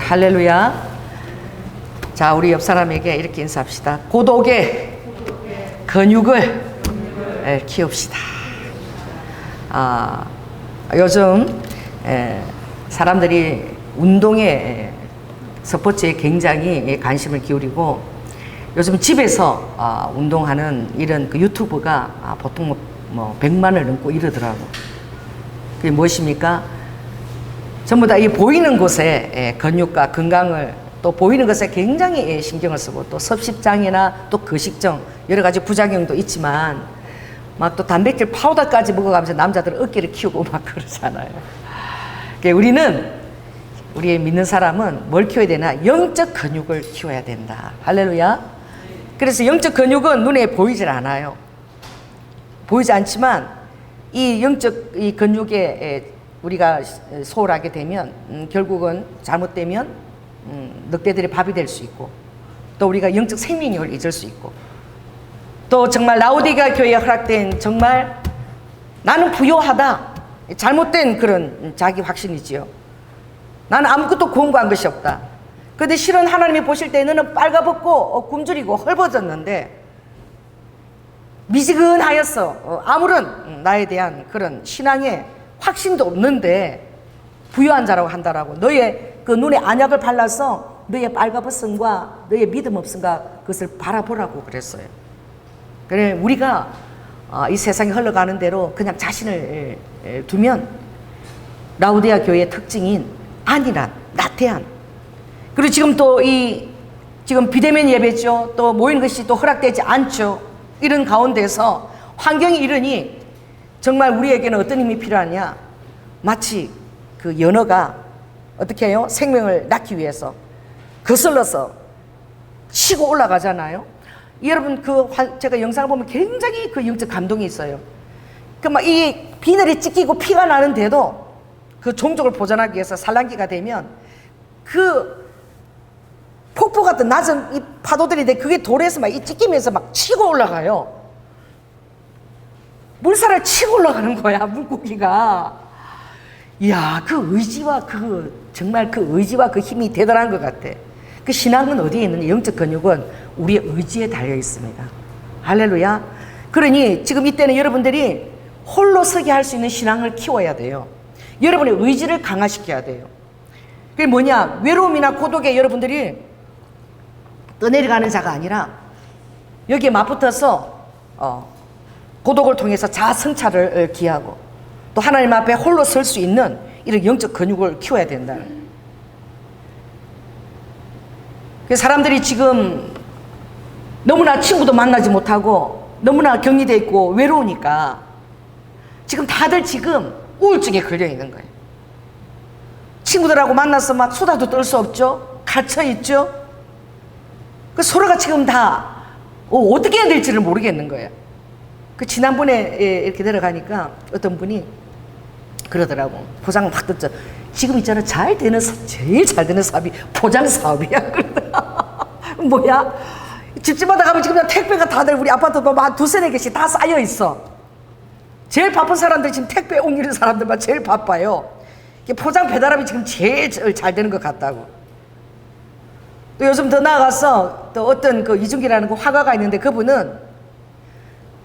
할렐루야. 자, 우리 옆 사람에게 이렇게 인사합시다. 고독의 근육을 키웁시다. 요즘 사람들이 운동에 스포츠에 굉장히 관심을 기울이고, 요즘 집에서 운동하는 이런 그 유튜브가 보통 뭐 100만을 넘고 이러더라고. 그게 무엇입니까? 전부 다 이 보이는 곳에 근육과 건강을, 또 보이는 것에 굉장히 신경을 쓰고, 또 섭식장애나 또 거식증 여러 가지 부작용도 있지만 막 또 단백질 파우더까지 먹어가면서 남자들 어깨를 키우고 막 그러잖아요. 우리는, 우리의 믿는 사람은 뭘 키워야 되나? 영적 근육을 키워야 된다. 할렐루야. 그래서 영적 근육은 눈에 보이질 않아요. 보이지 않지만 이 영적 이 근육에 우리가 소홀하게 되면 결국은 잘못되면 늑대들의 밥이 될 수 있고, 또 우리가 영적 생명력을 잊을 수 있고, 또 정말 라오디게아 교회에 허락된 정말 나는 부요하다, 잘못된 그런 자기 확신이지요. 나는 아무것도 구원받은 것이 없다. 그런데 실은 하나님이 보실 때 너는 빨가벗고 굶주리고 헐벗었는데 미지근하였어. 아무런 나에 대한 그런 신앙의 확신도 없는데 부유한 자라고 한다라고. 너의 그 눈에 안약을 발라서 너의 빨가벗음과 너의 믿음 없음과 그것을 바라보라고 그랬어요. 그래, 우리가 이 세상이 흘러가는 대로 그냥 자신을 두면 라오디게아 교회의 특징인 안일한, 나태한, 그리고 지금 또 지금 비대면 예배죠. 또 모이는 것이 또 허락되지 않죠. 이런 가운데서 환경이 이러니 정말 우리에게는 어떤 힘이 필요하냐? 마치 그 연어가 어떻게 해요? 생명을 낳기 위해서 거슬러서 치고 올라가잖아요. 여러분, 제가 영상을 보면 굉장히 그 영적 감동이 있어요. 그 막 이 비늘이 찢기고 피가 나는데도 그 종족을 보존하기 위해서 산란기가 되면 그 폭포 같은 낮은 이 파도들이 그게 돌에서 막 이 찢기면서 막 치고 올라가요. 물살을 치고 올라가는 거야, 물고기가. 이야, 그 의지와 정말 그 의지와 그 힘이 대단한 것 같아. 그 신앙은 어디에 있느냐? 영적 근육은 우리의 의지에 달려 있습니다. 할렐루야. 그러니 지금 이때는 여러분들이 홀로 서게 할 수 있는 신앙을 키워야 돼요. 여러분의 의지를 강화시켜야 돼요. 그게 뭐냐? 외로움이나 고독에 여러분들이 떠내려가는 자가 아니라 여기에 맞붙어서 고독을 통해서 자아 성찰을 기하고, 또 하나님 앞에 홀로 설 수 있는 이런 영적 근육을 키워야 된다는 거예요. 사람들이 지금 너무나 친구도 만나지 못하고 너무나 격리되어 있고 외로우니까 지금 다들 지금 우울증에 걸려 있는 거예요. 친구들하고 만나서 막 수다도 떨 수 없죠. 갇혀 있죠. 서로가 지금 다 어떻게 해야 될지를 모르겠는 거예요. 지난번에 이렇게 내려가니까 어떤 분이 그러더라고. 포장을 확 떴죠. 지금 있잖아, 제일 잘 되는 사업이 포장 사업이야. 그러더라. 뭐야? 집집마다 가면 지금 택배가 다들 우리 아파트도 막 두세 네 개씩 다 쌓여 있어. 제일 바쁜 사람들, 지금 택배 옮기는 사람들만 제일 바빠요. 포장 배달함이 지금 제일 잘 되는 것 같다고. 또 요즘 더 나아가서 또 어떤 그 이중기라는 그 화가가 있는데, 그분은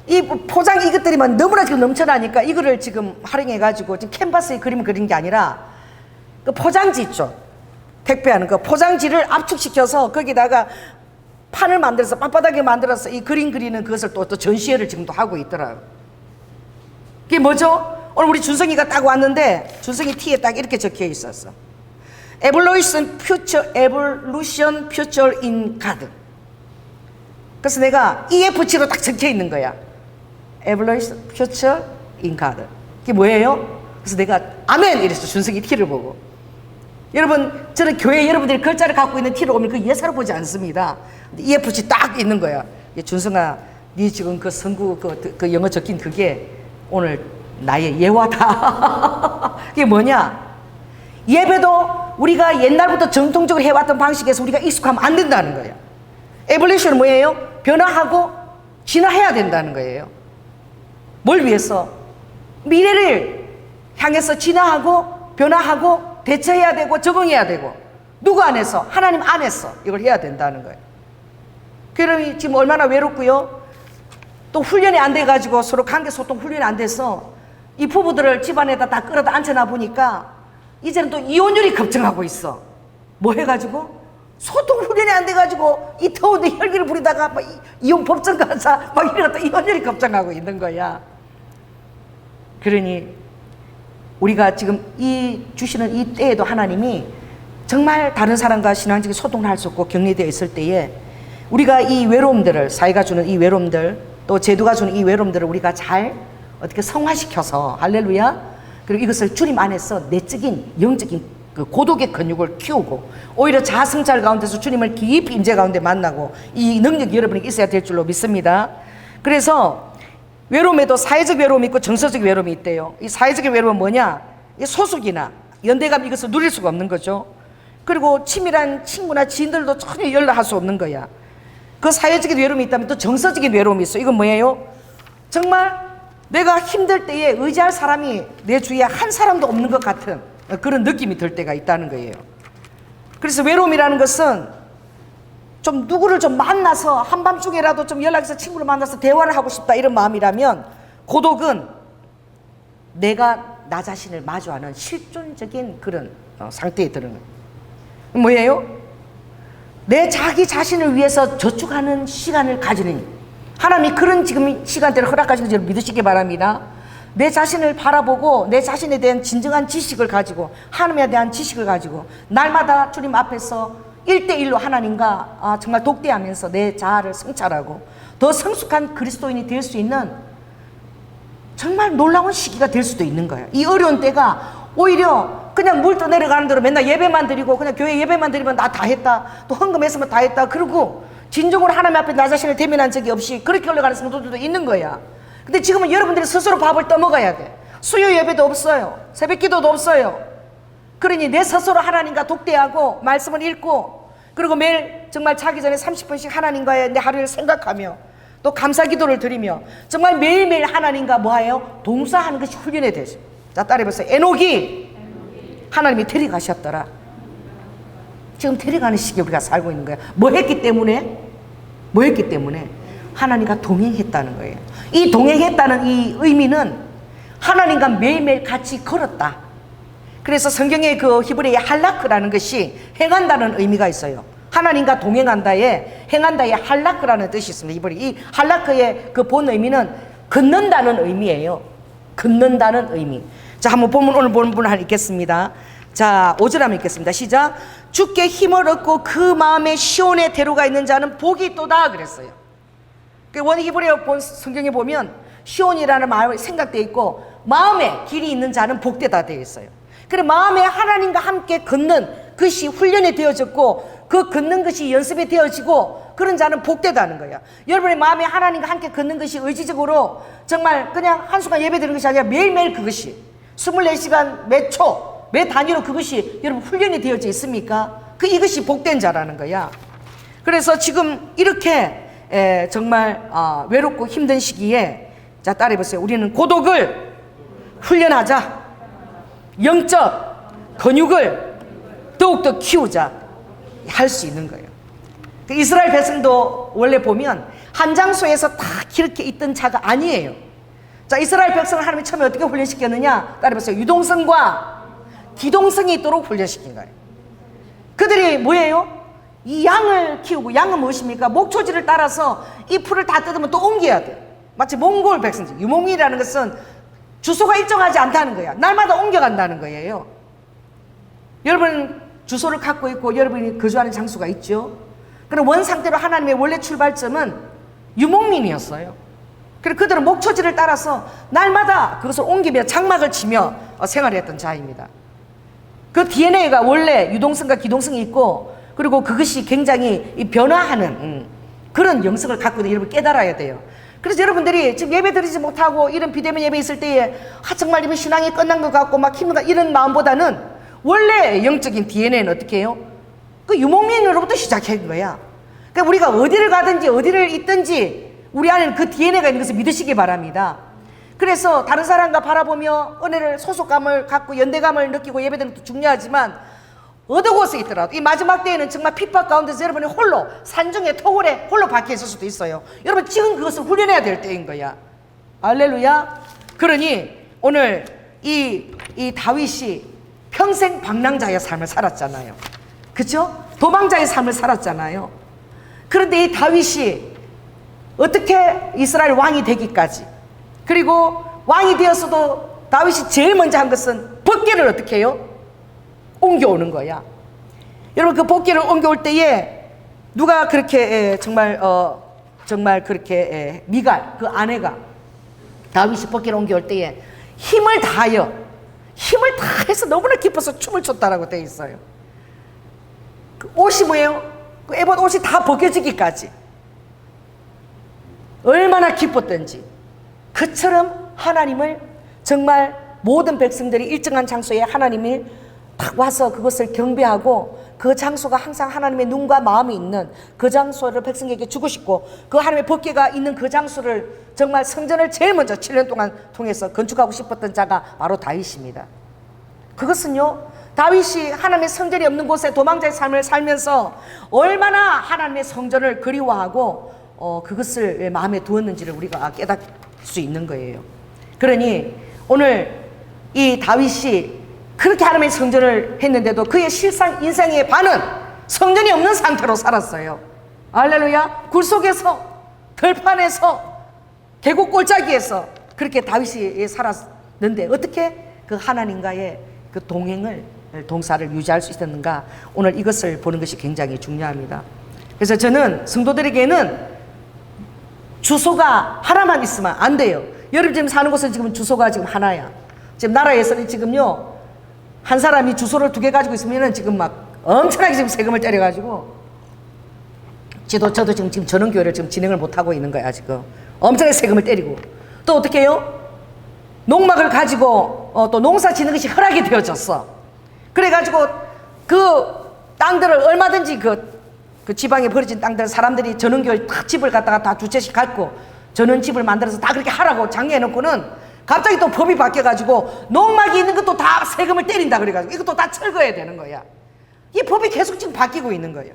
이 포장 이것들이만 너무나 지금 넘쳐나니까 이거를 지금 활용해가지고 지금 캔버스에 그림을 그린 게 아니라 그 포장지 있죠. 택배하는 그 포장지를 압축시켜서 거기다가 판을 만들어서 빳빳하게 만들어서 이 그림 그리는 그것을 또 전시회를 지금도 하고 있더라고요. 그게 뭐죠? 오늘 우리 준성이가 딱 왔는데 준성이 티에 딱 이렇게 적혀 있었어. Evolution Future in God. 그래서 내가 EFC로 딱 적혀 있는 거야. Evolution Future in God. 그게 뭐예요? 그래서 내가 아멘 이랬어. 준성이 티를 보고. 여러분, 저는 교회 여러분들이 글자를 갖고 있는 티를 오면 그 예사로 보지 않습니다. EFC 딱 있는 거야. 준성아, 네 지금 그 성구 그 영어 적힌 그게 오늘 나의 예화다. 그게 뭐냐? 예배도 우리가 옛날부터 정통적으로 해왔던 방식에서 우리가 익숙하면 안 된다는 거예요. 에볼루션은 뭐예요? 변화하고 진화해야 된다는 거예요. 뭘 위해서? 미래를 향해서 진화하고 변화하고 대처해야 되고 적응해야 되고, 누구 안에서? 하나님 안에서 이걸 해야 된다는 거예요. 그러면 지금 얼마나 외롭고요. 또 훈련이 안 돼가지고 서로 관계소통 훈련이 안 돼서 이 부부들을 집안에다 다 끌어다 앉혀놔 보니까 이제는 또 이혼율이 급증하고 있어. 뭐 해가지고? 소통 훈련이 안 돼가지고 이 더운데 혈기를 부리다가 막 이혼 법정 가서 막 이러다 이혼율이 급증하고 있는 거야. 그러니 우리가 지금 이 주시는 이 때에도 하나님이 정말 다른 사람과 신앙적인 소통을 할 수 없고 격리되어 있을 때에 우리가 이 외로움들을, 사회가 주는 이 외로움들, 또 제도가 주는 이 외로움들을 우리가 잘 어떻게 성화시켜서, 할렐루야, 그리고 이것을 주님 안에서 내적인 영적인 그 고독의 근육을 키우고 오히려 자아성찰 가운데서 주님을 깊이 임재 가운데 만나고 이 능력이 여러분에게 있어야 될 줄로 믿습니다. 그래서 외로움에도 사회적 외로움이 있고 정서적 외로움이 있대요. 이 사회적 외로움은 뭐냐? 이 소속이나 연대감 이것을 누릴 수가 없는 거죠. 그리고 친밀한 친구나 지인들도 전혀 연락할 수 없는 거야. 그 사회적인 외로움이 있다면 또 정서적인 외로움이 있어. 이건 뭐예요? 정말 내가 힘들 때에 의지할 사람이 내 주위에 한 사람도 없는 것 같은 그런 느낌이 들 때가 있다는 거예요. 그래서 외로움이라는 것은 좀 누구를 좀 만나서 한밤중에라도 좀 연락해서 친구를 만나서 대화를 하고 싶다 이런 마음이라면, 고독은 내가 나 자신을 마주하는 실존적인 그런 상태에 드는 거예요. 뭐예요? 내 자기 자신을 위해서 저축하는 시간을 가지는, 하나님이 그런 지금 시간대를 허락하시는 줄 믿으시기 바랍니다. 내 자신을 바라보고 내 자신에 대한 진정한 지식을 가지고, 하나님에 대한 지식을 가지고 날마다 주님 앞에서 1대1로 하나님과 정말 독대하면서 내 자아를 성찰하고 더 성숙한 그리스도인이 될 수 있는 정말 놀라운 시기가 될 수도 있는 거예요. 이 어려운 때가 오히려 그냥 물 떠내려가는 대로 맨날 예배만 드리고 그냥 교회 예배만 드리면 나 다 했다, 또 헌금했으면 다 했다, 그러고 진정으로 하나님 앞에 나 자신을 대면한 적이 없이 그렇게 올라가는 성도들도 있는 거야. 근데 지금은 여러분들이 스스로 밥을 떠먹어야 돼. 수요 예배도 없어요. 새벽 기도도 없어요. 그러니 내 스스로 하나님과 독대하고 말씀을 읽고, 그리고 매일 정말 자기 전에 30분씩 하나님과의 내 하루를 생각하며 또 감사 기도를 드리며 정말 매일매일 하나님과 뭐예요? 동사하는 것이 훈련이 되죠. 자, 따라해보세요. 에녹이 하나님이 데려가셨더라. 지금 데려가는 시기에 우리가 살고 있는 거야. 뭐 했기 때문에? 뭐 했기 때문에? 하나님과 동행했다는 거예요. 이 동행했다는 이 의미는 하나님과 매일매일 같이 걸었다. 그래서 성경에 그 히브리어의 할라크라는 것이 행한다는 의미가 있어요. 하나님과 동행한다에 행한다에 할라크라는 뜻이 있습니다. 히브리 이 할라크의 그 본 의미는 걷는다는 의미예요. 걷는다는 의미. 자, 한번 보면 오늘 본 분 하나 읽겠습니다. 자, 5절 한번 읽겠습니다. 시작. 주께 힘을 얻고 그 마음에 시온에 데려가 있는 자는 복이 있도다 그랬어요. 원 히브리어 본 성경에 보면 시온이라는 마음이 생각되어 있고 마음에 길이 있는 자는 복되다 되어 있어요. 그래, 마음에 하나님과 함께 걷는 것이 훈련이 되어졌고 그 걷는 것이 연습이 되어지고 그런 자는 복되다는 거야. 여러분의 마음에 하나님과 함께 걷는 것이 의지적으로 정말 그냥 한순간 예배드리는 것이 아니라 매일매일 그것이 24시간 매 초, 매 단위로 그것이 여러분 훈련이 되어져 있습니까? 이것이 복된 자라는 거야. 그래서 지금 이렇게 정말 외롭고 힘든 시기에, 자, 따라해보세요. 우리는 고독을 훈련하자. 영적 근육을 더욱더 키우자. 할 수 있는 거예요. 이스라엘 백성도 원래 보면 한 장소에서 다 이렇게 있던 자가 아니에요. 자, 이스라엘 백성을 하나님이 처음에 어떻게 훈련시켰느냐? 따라해보세요. 유동성과 기동성이 있도록 훈련시킨 거예요. 그들이 뭐예요? 이 양을 키우고, 양은 무엇입니까? 목초지를 따라서 이 풀을 다 뜯으면 또 옮겨야 돼. 마치 몽골 백성들. 유목민이라는 것은 주소가 일정하지 않다는 거야. 날마다 옮겨간다는 거예요. 여러분 주소를 갖고 있고 여러분이 거주하는 장소가 있죠. 그럼 원 상태로 하나님의 원래 출발점은 유목민이었어요. 그래서 그들은 목초지를 따라서 날마다 그것을 옮기며 장막을 치며 생활했던 자입니다. 그 DNA가 원래 유동성과 기동성이 있고, 그리고 그것이 굉장히 변화하는 그런 영성을 갖고 있는 여러분 깨달아야 돼요. 그래서 여러분들이 지금 예배 드리지 못하고 이런 비대면 예배 있을 때에 정말 이번 신앙이 끝난 것 같고 막 힘든가 이런 마음보다는 원래 영적인 DNA는 어떻게 해요? 그 유목민으로부터 시작한 거야. 그러니까 우리가 어디를 가든지 어디를 있든지 우리 안에는 그 DNA가 있는 것을 믿으시기 바랍니다. 그래서 다른 사람과 바라보며 은혜를, 소속감을 갖고 연대감을 느끼고 예배드리는 것도 중요하지만 어느 곳에 있더라도 이 마지막 때에는 정말 핍박 가운데서 여러분이 홀로 산중에 토굴에 홀로 박혀 있을 수도 있어요. 여러분 지금 그것을 훈련해야 될 때인 거야. 할렐루야. 그러니 오늘 이 다윗이 평생 방랑자의 삶을 살았잖아요. 그렇죠? 도망자의 삶을 살았잖아요. 그런데 이 다윗이 어떻게 이스라엘 왕이 되기까지, 그리고 왕이 되었어도 다윗이 제일 먼저 한 것은 법궤를 어떻게 해요? 옮겨오는 거야. 여러분 그 법궤를 옮겨올 때에 누가 그렇게 정말 그렇게 미갈 그 아내가 다윗이 법궤를 옮겨올 때에 힘을 다해서 너무나 기뻐서 춤을 췄다라고 되어 있어요. 그 옷이 뭐예요? 그 에봇 옷이 다 벗겨지기까지 얼마나 기뻤던지. 그처럼 하나님을 정말 모든 백성들이 일정한 장소에 하나님이 딱 와서 그것을 경배하고 그 장소가 항상 하나님의 눈과 마음이 있는 그 장소를 백성에게 주고 싶고 그 하나님의 법궤가 있는 그 장소를 정말 성전을 제일 먼저 7년 동안 통해서 건축하고 싶었던 자가 바로 다윗입니다. 그것은요, 다윗이 하나님의 성전이 없는 곳에 도망자의 삶을 살면서 얼마나 하나님의 성전을 그리워하고 그것을 마음에 두었는지를 우리가 깨닫을 수 있는 거예요. 그러니 오늘 이 다윗이 그렇게 하나님의 성전을 했는데도 그의 실상 인생의 반은 성전이 없는 상태로 살았어요. 할렐루야. 굴 속에서, 들판에서, 계곡 골짜기에서 그렇게 다윗이 살았는데 어떻게 그 하나님과의 그 동사를 유지할 수 있었는가, 오늘 이것을 보는 것이 굉장히 중요합니다. 그래서 저는 성도들에게는 주소가 하나만 있으면 안 돼요. 여러분 지금 사는 곳은 지금 주소가 지금 하나야. 지금 나라에서는 지금요, 한 사람이 주소를 2개 가지고 있으면은 지금 막 엄청나게 지금 세금을 때려가지고 저도 지금 저런 교회를 지금 진행을 못하고 있는 거야. 지금 엄청나게 세금을 때리고 또 어떻게 해요? 농막을 가지고 또 농사 짓는 것이 허락이 되어졌어. 그래가지고 그 땅들을 얼마든지 그 지방에 버려진 땅들 사람들이 전원교회 다 집을 갖다가 다 두 채씩 갖고 전원집을 만들어서 다 그렇게 하라고 장려해놓고는 갑자기 또 법이 바뀌어가지고 농막이 있는 것도 다 세금을 때린다 그래가지고 이것도 다 철거해야 되는 거야. 이 법이 계속 지금 바뀌고 있는 거야.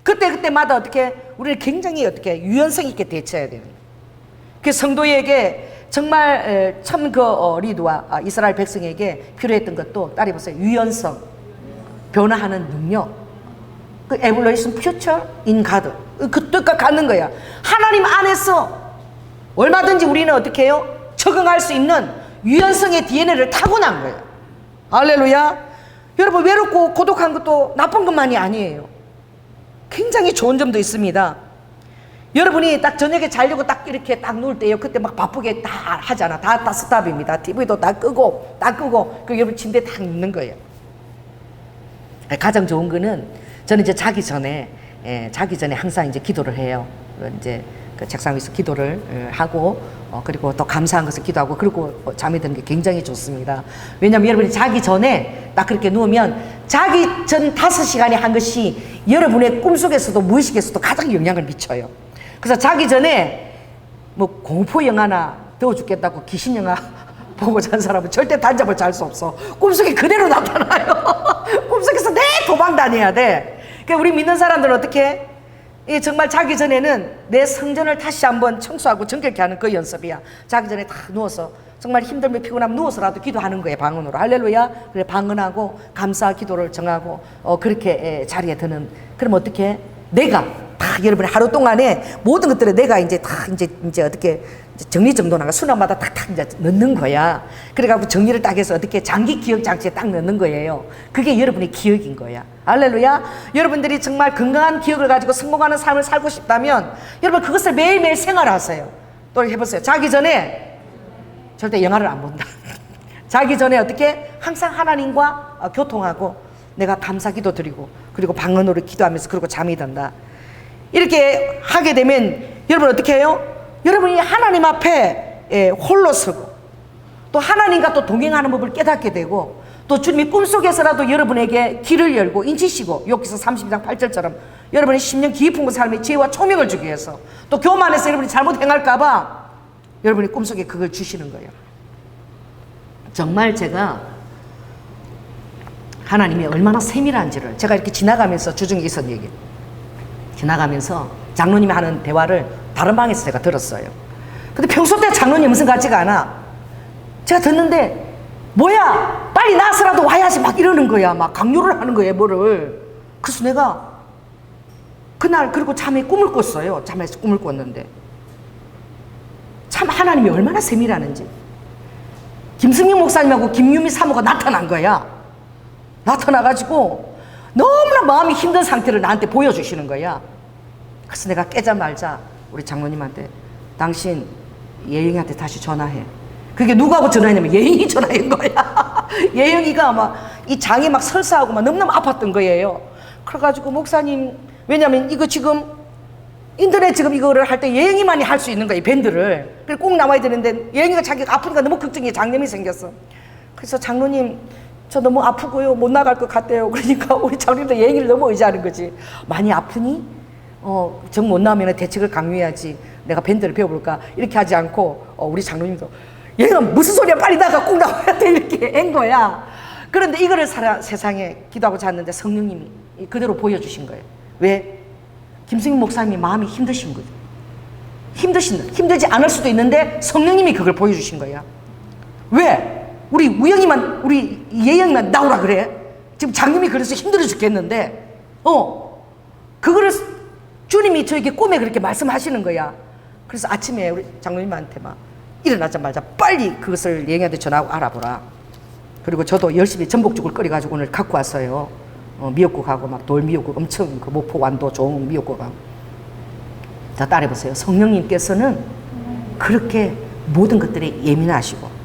그때마다 어떻게 우리를 굉장히 어떻게 유연성 있게 대처해야 되는 거야. 그 성도에게 정말 참 리드와 이스라엘 백성에게 필요했던 것도 따라 보세요. 유연성, 변화하는 능력, 그 evaluation future in God, 그 뜻과 같는 거야. 하나님 안에서 얼마든지 우리는 어떻게 해요? 적응할 수 있는 유연성의 DNA를 타고난 거예요. 할렐루야. 여러분 외롭고 고독한 것도 나쁜 것만이 아니에요. 굉장히 좋은 점도 있습니다. 여러분이 딱 저녁에 자려고 딱 이렇게 딱 누울 때요, 그때 막 바쁘게 다 하잖아. 다 스탑입니다. TV도 다 끄고 그 여러분 침대에 딱 눕는 거예요. 가장 좋은 거는 저는 이제 자기 전에 항상 이제 기도를 해요. 이제 그 책상 위에서 기도를 하고 그리고 또 감사한 것을 기도하고 그리고 잠이 드는 게 굉장히 좋습니다. 왜냐하면 여러분이 자기 전에 딱 그렇게 누우면 자기 전 5시간에 한 것이 여러분의 꿈속에서도 무의식에서도 가장 영향을 미쳐요. 그래서 자기 전에 뭐 공포 영화나 더워 죽겠다고 귀신 영화 보고 잔 사람은 절대 단잠을 잘 수 없어. 꿈속에 그대로 나타나요. 꿈속에서 내 도망 다녀야 돼. 그러니까 우리 믿는 사람들은 어떻게 해? 정말 자기 전에는 내 성전을 다시 한번 청소하고 정결케 하는 그 연습이야. 자기 전에 다 누워서 정말 힘들면 피곤하면 누워서라도 기도하는 거예요. 방언으로. 할렐루야. 그래 방언하고 감사 기도를 정하고 그렇게 자리에 드는. 그럼 어떻게 해? 내가 다 여러분의 하루 동안에 모든 것들을 내가 이제 다 이제 어떻게 정리정돈하고 순환마다 탁탁 이제 넣는 거야. 그래가지고 정리를 딱 해서 어떻게 장기 기억 장치에 딱 넣는 거예요. 그게 여러분의 기억인 거야. 할렐루야. 여러분들이 정말 건강한 기억을 가지고 성공하는 삶을 살고 싶다면 여러분 그것을 매일매일 생활하세요. 또 해보세요. 자기 전에 절대 영화를 안 본다. 자기 전에 어떻게 항상 하나님과 교통하고 내가 감사기도 드리고 그리고 방언으로 기도하면서 그리고 잠이 든다. 이렇게 하게 되면 여러분 어떻게 해요? 여러분이 하나님 앞에 홀로 서고 또 하나님과 또 동행하는 법을 깨닫게 되고 또 주님이 꿈속에서라도 여러분에게 길을 열고 인치시고 여기서 32장 8절처럼 여러분의 10년 깊은 삶의 지혜와 초명을 주기 위해서 또 교만해서 여러분이 잘못 행할까봐 여러분이 꿈속에 그걸 주시는 거예요. 정말 제가 하나님이 얼마나 세밀한지를 제가 이렇게 지나가면서 주중에 있었던 얘기, 지나가면서 장로님이 하는 대화를 다른 방에서 제가 들었어요. 근데 평소 때 장로님 무슨 같지가 않아. 제가 듣는데 뭐야 빨리 나서라도 와야지 막 이러는 거야. 막 강요를 하는 거예요 뭐를. 그래서 내가 그날 그리고 잠에 꿈을 꿨어요. 잠에서 꿈을 꿨는데 참 하나님이 얼마나 세밀하는지. 김승민 목사님하고 김유미 사모가 나타난 거야. 나타나가지고 너무나 마음이 힘든 상태를 나한테 보여주시는 거야. 그래서 내가 깨자말자 우리 장로님한테 당신 예영이한테 다시 전화해. 그게 누구하고 전화했냐면 예영이 전화한 거야. 예영이가 막 이 장에 막 설사하고 막 너무너무 아팠던 거예요. 그래가지고 목사님, 왜냐면 이거 지금 인터넷 지금 이거를 할 때 예영이만이 할 수 있는 거예요, 밴드를. 그래서 꼭 나와야 되는데 예영이가 자기가 아프니까 너무 걱정이, 장염이 생겼어. 그래서 장로님 저 너무 아프고요 못 나갈 것 같대요. 그러니까 우리 장로님도 예영이를 너무 의지하는 거지. 많이 아프니? 정 못 나오면 대책을 강요해야지. 내가 밴드를 배워볼까? 이렇게 하지 않고 우리 장로님도 얘가 무슨 소리야 빨리 나가 꼭 나와야 돼 이렇게 한 거야. 그런데 이거를 세상에 기도하고 잤는데 성령님이 그대로 보여주신 거예요. 왜? 김승민 목사님이 마음이 힘드신 거죠. 힘들지 않을 수도 있는데 성령님이 그걸 보여주신 거야. 왜? 우리 우영이만, 우리 예영이만 나오라 그래? 지금 장님이 그래서 힘들어 죽겠는데 그거를 주님이 저에게 꿈에 그렇게 말씀하시는 거야. 그래서 아침에 우리 장로님한테 막 일어나자마자 빨리 그것을 예영이한테 전화하고 알아보라. 그리고 저도 열심히 전복죽을 끓여가지고 오늘 갖고 왔어요. 미역국하고 막 돌미역국, 엄청 그 목포 완도 좋은 미역국하고. 자, 따라해보세요. 성령님께서는 그렇게 모든 것들에 예민하시고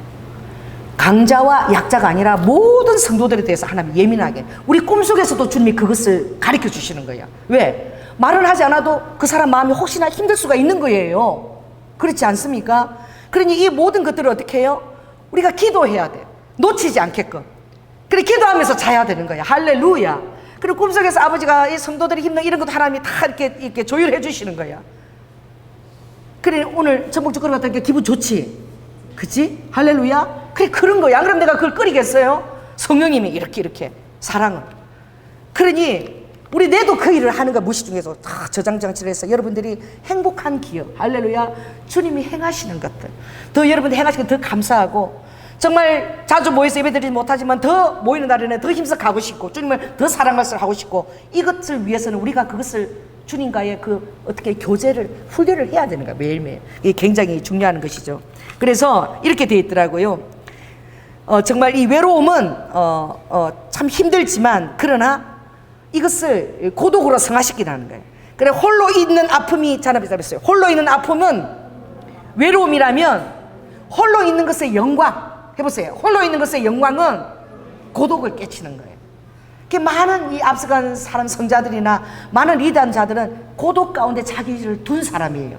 강자와 약자가 아니라 모든 성도들에 대해서 하나님 예민하게, 우리 꿈속에서도 주님이 그것을 가르쳐 주시는 거야. 왜? 말을 하지 않아도 그 사람 마음이 혹시나 힘들 수가 있는 거예요. 그렇지 않습니까? 그러니 이 모든 것들을 어떻게 해요? 우리가 기도해야 돼. 놓치지 않게끔. 그래 기도하면서 자야 되는 거야. 할렐루야. 그리고 꿈속에서 아버지가 이 성도들이 힘든 이런 것도 하나님이 다 이렇게 조율해 주시는 거야. 그래 오늘 전복죽 끓여봤다니까 기분 좋지? 그치? 할렐루야. 그래 그런 거야. 안 그럼 내가 그걸 끓이겠어요? 성령님이 이렇게 사랑을. 그러니 우리 내도 그 일을 하는 거 무시중에서 다 저장장치를 해서 여러분들이 행복한 기억, 할렐루야, 주님이 행하시는 것들 더 여러분들 행하시는 것 더 감사하고, 정말 자주 모여서 예배드리지 못하지만 더 모이는 날에는 더 힘써 가고 싶고 주님을 더 사랑할 수 하고 싶고, 이것을 위해서는 우리가 그것을 주님과의 그 어떻게 교제를 훈련을 해야 되는 거야. 매일매일. 이게 굉장히 중요한 것이죠. 그래서 이렇게 되어 있더라고요. 정말 이 외로움은 참 힘들지만 그러나 이것을 고독으로 승화시키라는 거예요. 그래 홀로 있는 아픔이 잔압했어요. 홀로 있는 아픔은 외로움이라면 홀로 있는 것의 영광, 해보세요. 홀로 있는 것의 영광은 고독을 깨치는 거예요. 많은 이 앞서간 사람 성자들이나 많은 리더자들은 고독 가운데 자기를 둔 사람이에요.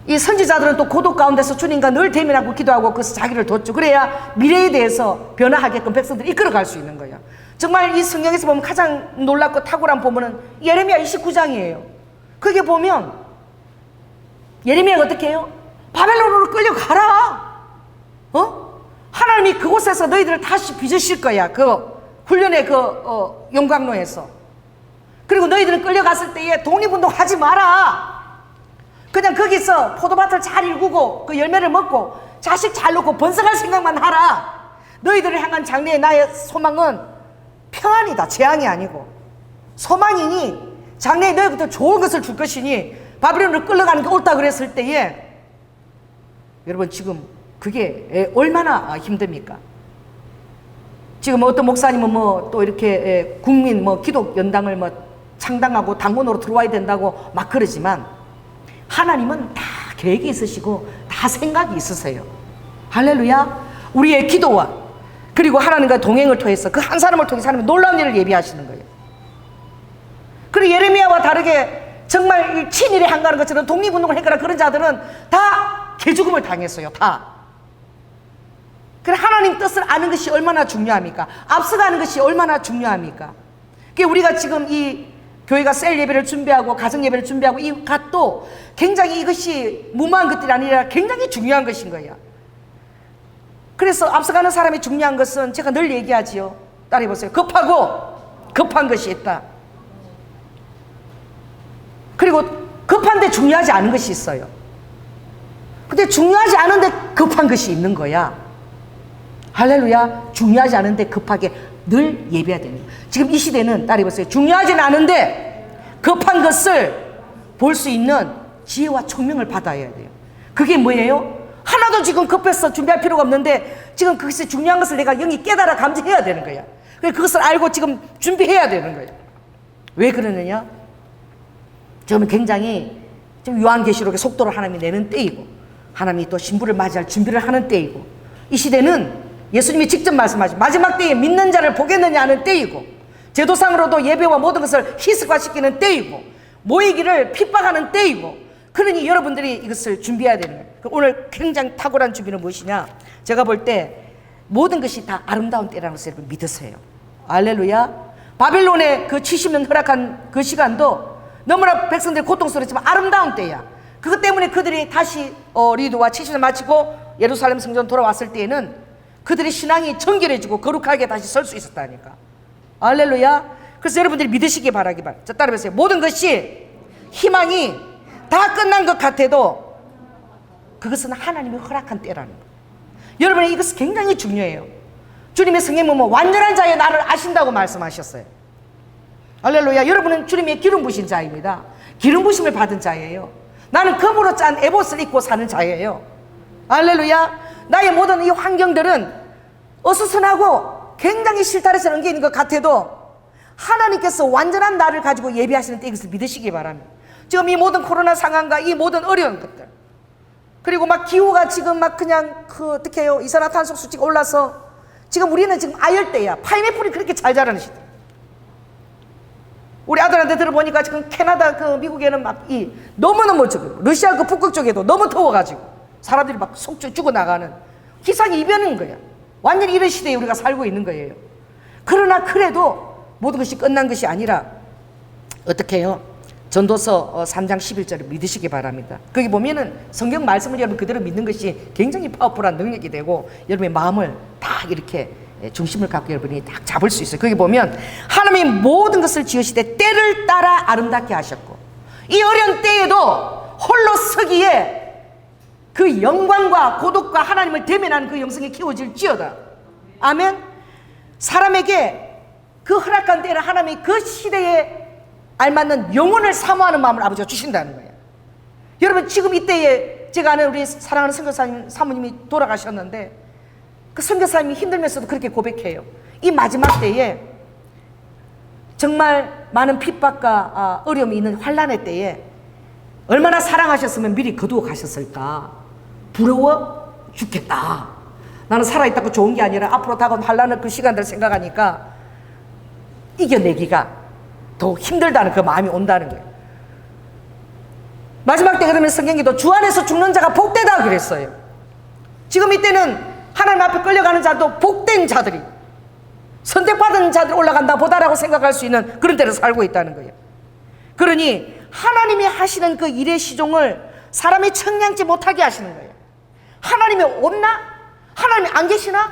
이 선지자들은 또 고독 가운데서 주님과 늘 대면하고 기도하고 그래서 자기를 뒀죠. 그래야 미래에 대해서 변화하게끔 백성들을 이끌어갈 수 있는 거예요. 정말 이 성경에서 보면 가장 놀랍고 탁월한 본문은 예레미야 29장이에요. 그게 보면 예레미야가 어떻게 해요? 바벨론으로 끌려가라. 하나님이 그곳에서 너희들을 다시 빚으실 거야. 그 훈련의 그 용광로에서. 그리고 너희들은 끌려갔을 때에 독립운동 하지 마라. 그냥 거기서 포도밭을 잘 일구고 그 열매를 먹고 자식 잘 놓고 번성할 생각만 하라. 너희들을 향한 장래의 나의 소망은 평안이다. 재앙이 아니고 소망이니 장래에 너희부터 좋은 것을 줄 것이니 바벨론으로 끌려가는 게 옳다 그랬을 때에 여러분 지금 그게 얼마나 힘듭니까? 지금 어떤 목사님은 뭐 또 이렇게 국민 뭐 기독 연당을 뭐 창당하고 당원으로 들어와야 된다고 막 그러지만 하나님은 다 계획이 있으시고 다 생각이 있으세요. 할렐루야. 우리의 기도와 그리고 하나님과 동행을 통해서 그 한 사람을 통해서 하나님은 놀라운 일을 예비하시는 거예요. 그리고 예레미야와 다르게 정말 친일에 한가하는 것처럼 독립운동을 했거나 그런 자들은 다 개죽음을 당했어요. 다. 그래 하나님 뜻을 아는 것이 얼마나 중요합니까? 앞서가는 것이 얼마나 중요합니까? 우리가 지금 이 교회가 셀 예배를 준비하고 가정 예배를 준비하고 이 갓도 굉장히 이것이 무모한 것들이 아니라 굉장히 중요한 것인 거예요. 그래서 앞서가는 사람이 중요한 것은 제가 늘 얘기하지요. 따라해보세요. 급하고 급한 것이 있다. 그리고 급한데 중요하지 않은 것이 있어요. 근데 중요하지 않은데 급한 것이 있는 거야. 할렐루야. 중요하지 않은데 급하게 늘 예배해야 됩니다. 지금 이 시대는 따라해보세요. 중요하진 않은데 급한 것을 볼 수 있는 지혜와 총명을 받아야 돼요. 그게 뭐예요? 하나도 지금 급해서 준비할 필요가 없는데 지금 그것이 중요한 것을 내가 영이 깨달아 감지해야 되는 거야. 그래서 그것을 알고 지금 준비해야 되는 거예요. 왜 그러느냐? 지금 굉장히 지금 요한계시록의 속도를 하나님이 내는 때이고 하나님이 또 신부를 맞이할 준비를 하는 때이고 이 시대는 예수님이 직접 말씀하신 마지막 때에 믿는 자를 보겠느냐 하는 때이고 제도상으로도 예배와 모든 것을 희석화시키는 때이고 모이기를 핍박하는 때이고 그러니 여러분들이 이것을 준비해야 되는 거예요. 오늘 굉장히 탁월한 준비는 무엇이냐? 제가 볼 때 모든 것이 다 아름다운 때라는 것을 여러분 믿으세요. 할렐루야. 바빌론의 그 70년 허락한 그 시간도 너무나 백성들이 고통스럽지만 아름다운 때야. 그것 때문에 그들이 다시 리드와 70년 마치고 예루살렘 성전 돌아왔을 때에는 그들의 신앙이 정결해지고 거룩하게 다시 설 수 있었다니까. 할렐루야. 그래서 여러분들이 믿으시기 바라기 바랍니다. 자, 따라해보세요. 모든 것이 희망이 다 끝난 것 같아도 그것은 하나님이 허락한 때라는 거예요. 여러분이 이것은 굉장히 중요해요. 주님의 성경은 완전한 자의 나를 아신다고 말씀하셨어요. 할렐루야. 여러분은 주님의 기름 부신 자입니다. 기름 부심을 받은 자예요. 나는 금으로 짠 에봇을 입고 사는 자예요. 할렐루야. 나의 모든 이 환경들은 어수선하고 굉장히 실타래서 엉겨있는 것 같아도 하나님께서 완전한 나를 가지고 예비하시는 때 이것을 믿으시기 바랍니다. 지금 이 모든 코로나 상황과 이 모든 어려운 것들 그리고 막 기후가 지금 막 그냥 어떻게 해요? 이산화탄소 수치가 올라서 지금 우리는 지금 아열대야. 파인애플이 그렇게 잘 자라는 시대. 우리 아들한테 들어보니까 지금 캐나다 미국에는 막 너무너무 러시아 북극 쪽에도 너무 더워가지고 사람들이 막 속주 죽어나가는 기상이변인 거야. 완전히 이런 시대에 우리가 살고 있는 거예요. 그러나 그래도 모든 것이 끝난 것이 아니라 어떻게 해요? 전도서 3장 11절을 믿으시기 바랍니다. 거기 보면은 성경 말씀을 여러분 그대로 믿는 것이 굉장히 파워풀한 능력이 되고 여러분의 마음을 딱 이렇게 중심을 갖고 여러분이 딱 잡을 수 있어요. 거기 보면 하나님이 모든 것을 지으시되 때를 따라 아름답게 하셨고 이 어려운 때에도 홀로 서기에 그 영광과 고독과 하나님을 대면하는 그 영성이 키워질지어다. 아멘. 사람에게 그 허락한 때를 하나님이 그 시대에 알맞는 영혼을 사모하는 마음을 아버지가 주신다는 거예요. 여러분 지금 이때에 제가 아는 우리 사랑하는 선교사님 사모님이 돌아가셨는데 그 선교사님이 힘들면서도 그렇게 고백해요. 이 마지막 때에 정말 많은 핍박과 어려움이 있는 환난의 때에 얼마나 사랑하셨으면 미리 거두어 가셨을까. 부러워 죽겠다. 나는 살아있다고 좋은 게 아니라 앞으로 다가온 환난의 그 시간들 생각하니까 이겨내기가 더 힘들다는 그 마음이 온다는 거예요. 마지막 때 그러면 성경에도 주 안에서 죽는 자가 복되다 그랬어요. 지금 이때는 하나님 앞에 끌려가는 자도 복된 자들이 선택받은 자들이 올라간다 보다라고 생각할 수 있는 그런 때를 살고 있다는 거예요. 그러니 하나님이 하시는 그 일의 시종을 사람이 청량지 못하게 하시는 거예요. 하나님이 없나? 하나님이 안 계시나?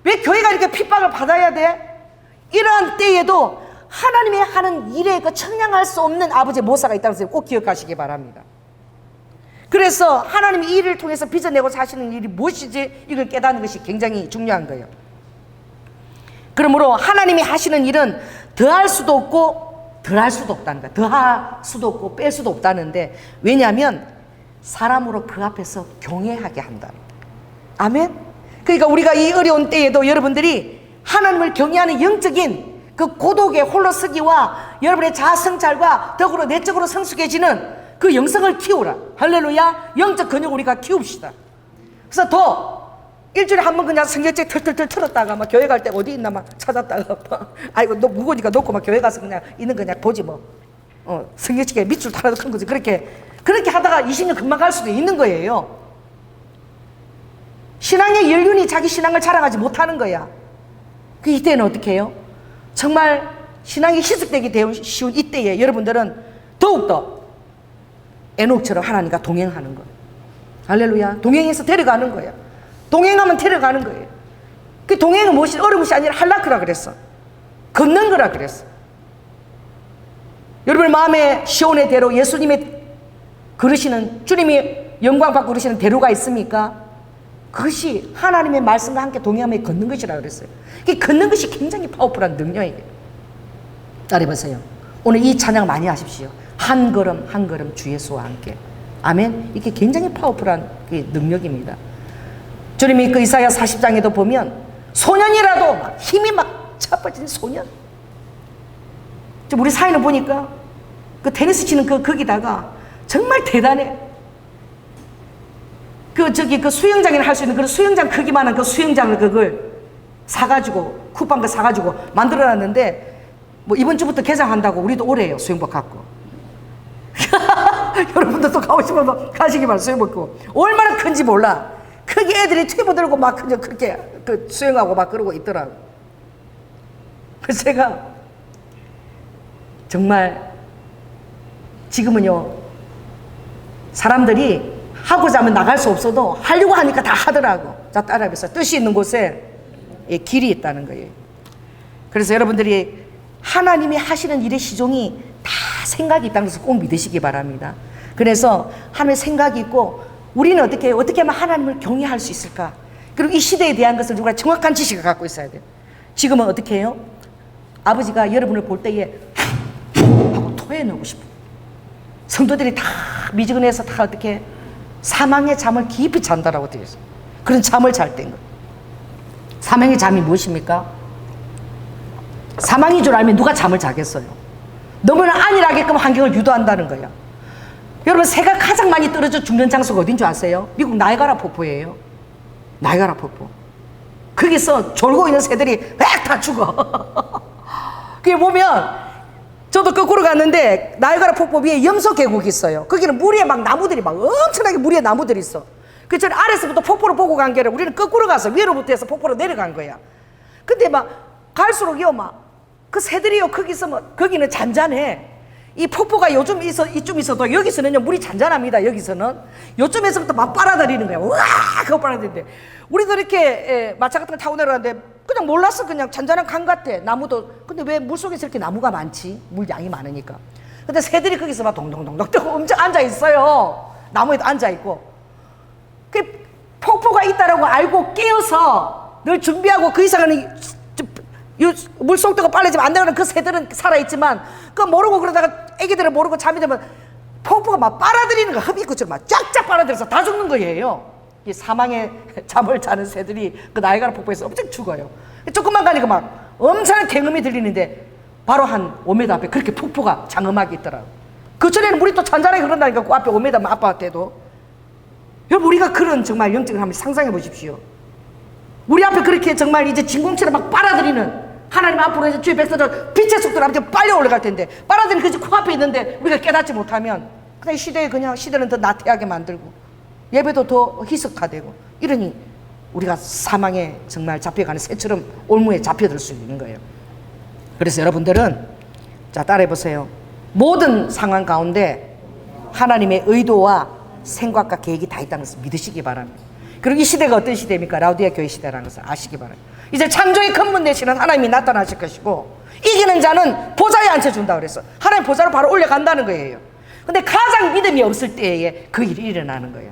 왜 교회가 이렇게 핍박을 받아야 돼? 이러한 때에도 하나님이 하는 일에 그 청량할 수 없는 아버지의 모사가 있다는 것을 꼭 기억하시기 바랍니다. 그래서 하나님이 이 일을 통해서 빚어내고 사시는 일이 무엇이지 이걸 깨닫는 것이 굉장히 중요한 거예요. 그러므로 하나님이 하시는 일은 더할 수도 없고 덜할 수도 없다는 거예요. 더할 수도 없고 뺄 수도 없다는데 왜냐하면 사람으로 그 앞에서 경외하게 한다. 아멘. 그러니까 우리가 이 어려운 때에도 여러분들이 하나님을 경외하는 영적인 그 고독의 홀로서기와 여러분의 자아성찰과 더불어 내적으로 성숙해지는 그 영성을 키우라. 할렐루야. 영적 근육 우리가 키웁시다. 그래서 더 일주일에 한 번 그냥 성경책 털털털 틀었다가 막 교회 갈 때 어디 있나 막 찾았다가 아이고 너 무거우니까 놓고 막 교회 가서 그냥 있는 거 그냥 보지 뭐. 성경책에 밑줄 하나도 큰 거지. 그렇게 하다가 20년 금방 갈 수도 있는 거예요. 신앙의 연륜이 자기 신앙을 자랑하지 못하는 거야. 그 이때는 어떻게 해요? 정말 신앙이 희석되기 쉬운 이때에 여러분들은 더욱더 에녹처럼 하나님과 동행하는 거예요. 할렐루야. 동행해서 데려가는 거예요. 동행하면 데려가는 거예요. 그 동행은 무엇이 어려운 것이 아니라 할라크라 그랬어. 걷는 거라 그랬어. 여러분 마음의 시온의 대로 예수님의 그러시는 주님이 영광 받고 그러시는 대로가 있습니까? 그것이 하나님의 말씀과 함께 동행하며 걷는 것이라 그랬어요. 그 걷는 것이 굉장히 파워풀한 능력이에요. 따라해보세요. 오늘 이 찬양 많이 하십시오. 한 걸음 한 걸음 주 예수와 함께. 아멘. 이게 굉장히 파워풀한 능력입니다. 주님이 그 이사야 40장에도 보면 소년이라도 막 힘이 막 차빠진 소년. 우리 사인을 보니까 그 테니스 치는 거기다가 정말 대단해. 그 수영장에 할 수 있는 그런 수영장 크기만한 그 수영장을 그걸 사가지고 쿠팡 거 사가지고 만들어놨는데 뭐 이번 주부터 개장한다고 우리도 오래요. 수영복 갖고. 여러분들도 가고 싶으면 가시기 바랍니다. 수영복 갖고. 얼마나 큰지 몰라. 크게 애들이 튜브 들고 막 그렇게 수영하고 막 그러고 있더라고. 그래서 제가 정말 지금은요 사람들이 하고자 하면 나갈 수 없어도 하려고 하니까 다 하더라고. 자, 따라해보세요. 뜻이 있는 곳에 길이 있다는 거예요. 그래서 여러분들이 하나님이 하시는 일의 시종이 다 생각이 있다는 것을 꼭 믿으시기 바랍니다. 그래서 하나님의 생각이 있고 우리는 어떻게 하면 하나님을 경외할 수 있을까? 그리고 이 시대에 대한 것을 누가 정확한 지식을 갖고 있어야 돼요. 지금은 어떻게 해요? 아버지가 여러분을 볼 때에 하고 토해내고 싶어요. 성도들이 다 미지근해서 다 어떻게 사망의 잠을 깊이 잔다라고 되어 있어요. 그런 잠을 잘 때인 거예요. 사망의 잠이 무엇입니까? 사망인 줄 알면 누가 잠을 자겠어요? 너무나 안일하게끔 환경을 유도한다는 거예요. 여러분 새가 가장 많이 떨어져 죽는 장소가 어딘 줄 아세요? 미국 나이아가라 폭포예요. 나이아가라 폭포. 거기서 졸고 있는 새들이 막 다 죽어. 그게 보면 저도 거꾸로 갔는데 나이아가라 폭포 위에 염소 계곡이 있어요. 거기는 물 위에 막 나무들이 막 엄청나게 물 위에 나무들이 있어. 그 전에 아래서부터 폭포를 보고 간 게 아니라 우리는 거꾸로 가서 위로부터 해서 폭포로 내려간 거야. 근데 막 갈수록요 막 그 새들이요 거기서 뭐 거기는 잔잔해. 이 폭포가 요즘 이쯤 있어도 여기서는요 물이 잔잔합니다. 여기서는 요쯤에서부터 막 빨아들이는 거야. 우와 그거 빨아들이는데 우리도 이렇게 마차 같은 거 타고 내려가는데 그냥 몰랐어. 그냥 잔잔한 강 같아. 나무도. 근데 왜 물속에서 이렇게 나무가 많지? 물 양이 많으니까. 근데 새들이 거기서 막 동동동동 뜨고 엄청 앉아 있어요. 나무에도 앉아 있고. 그 폭포가 있다라고 알고 깨어서 늘 준비하고 그 이상은 물속도가 빨라지면 안 되는 그 새들은 살아있지만 그거 모르고 그러다가 애기들은 모르고 잠이 들면 폭포가 막 빨아들이는 거 흡입구처럼 막 쫙쫙 빨아들여서 다 죽는 거예요. 이 사망의 잠을 자는 새들이 그 나이아가라 폭포에서 엄청 죽어요. 조금만 가니까 막 엄청난 경음이 들리는데 바로 한 5m 앞에 그렇게 폭포가 장엄하게 있더라고. 그 전에는 물이 또 잔잔하게 흐른다니까 그 앞에 5m 아파트에도. 여러분 우리가 그런 정말 영적을 한번 상상해 보십시오. 우리 앞에 그렇게 정말 이제 진공처럼 막 빨아들이는 하나님 앞으로 이제 주의 백성들 빛의 속도로 앞에 빨리 올라갈 텐데 빨아들이는 그 코앞에 있는데 우리가 깨닫지 못하면 그냥 시대는 더 나태하게 만들고 예배도 더 희석화되고 이러니 우리가 사망에 정말 잡혀가는 새처럼 올무에 잡혀들 수 있는 거예요. 그래서 여러분들은 자 따라해보세요. 모든 상황 가운데 하나님의 의도와 생각과 계획이 다 있다는 것을 믿으시기 바랍니다. 그리고 이 시대가 어떤 시대입니까? 라우디아 교회 시대라는 것을 아시기 바랍니다. 이제 창조의 근본 되시는 하나님이 나타나실 것이고 이기는 자는 보좌에 앉혀준다 그랬어. 하나님 보좌로 바로 올라간다는 거예요. 근데 가장 믿음이 없을 때에 그 일이 일어나는 거예요.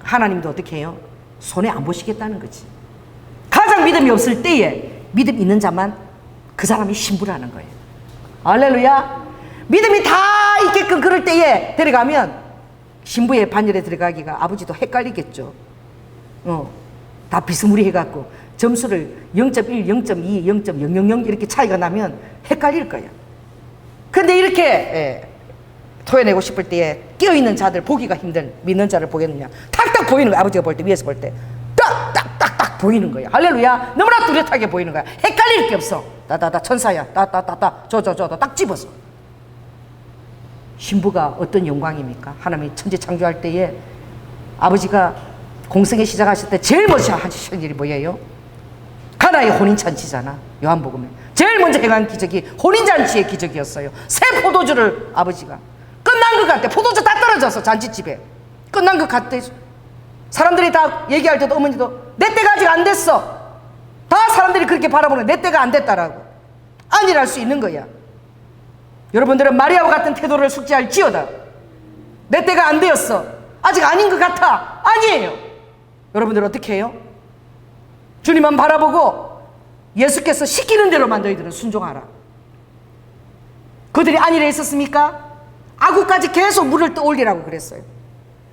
하나님도 어떻게 해요? 손해 안 보시겠다는 거지. 가장 믿음이 없을 때에 믿음 있는 자만 그 사람이 신부라는 거예요. 할렐루야. 믿음이 다 있게끔 그럴 때에 들어가면 신부의 반열에 들어가기가 아버지도 헷갈리겠죠. 다 비스무리해갖고 점수를 0.1, 0.2, 0.000 이렇게 차이가 나면 헷갈릴 거야. 근데 이렇게 토해내고 싶을 때에 깨어있는 자들 보기가 힘든 믿는 자를 보겠느냐? 탁탁 보이는 거야. 아버지가 볼 때 위에서 볼 때 딱딱딱딱 보이는 거야. 할렐루야. 너무나 뚜렷하게 보이는 거야. 헷갈릴 게 없어. 따따따 천사야. 따따따따 딱 집어서. 신부가 어떤 영광입니까? 하나님이 천지 창조할 때에 아버지가 공생에 시작하실 때 제일 먼저 하신 일이 뭐예요? 가나의 혼인잔치잖아. 요한복음에 제일 먼저 행한 기적이 혼인잔치의 기적이었어요. 새 포도주를 아버지가 끝난 것 같아. 포도주 다 떨어져서 잔치집에 끝난 것 같대. 사람들이 다 얘기할 때도 어머니도 내 때가 아직 안 됐어. 다 사람들이 그렇게 바라보는 내 때가 안 됐다라고 아니랄 수 있는 거야. 여러분들은 마리아와 같은 태도를 숙지할지어다. 내 때가 안 되었어. 아직 아닌 것 같아. 아니에요. 여러분들 어떻게 해요? 주님만 바라보고 예수께서 시키는 대로만 너희들은 순종하라. 그들이 아니라 했었습니까? 아구까지 계속 물을 떠올리라고 그랬어요.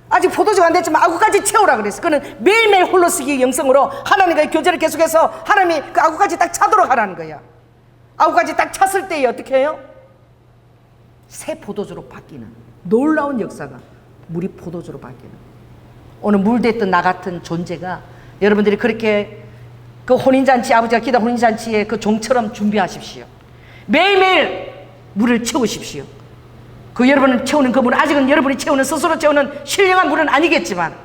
아직 포도주가 안 됐지만 아구까지 채우라 그랬어요. 그는 매일매일 홀로쓰기 영성으로 하나님과의 교제를 계속해서 하나님이 그 아구까지 딱 차도록 하라는 거야. 아구까지 딱 찼을 때에 어떻게 해요? 새 포도주로 바뀌는 놀라운 역사가 물이 포도주로 바뀌는. 오늘 물됐던 나 같은 존재가 여러분들이 그렇게 그 혼인잔치, 아버지가 기다 혼인잔치에 그 종처럼 준비하십시오. 매일매일 물을 채우십시오. 그 여러분을 채우는 그 물은 아직은 여러분이 채우는 스스로 채우는 신령한 물은 아니겠지만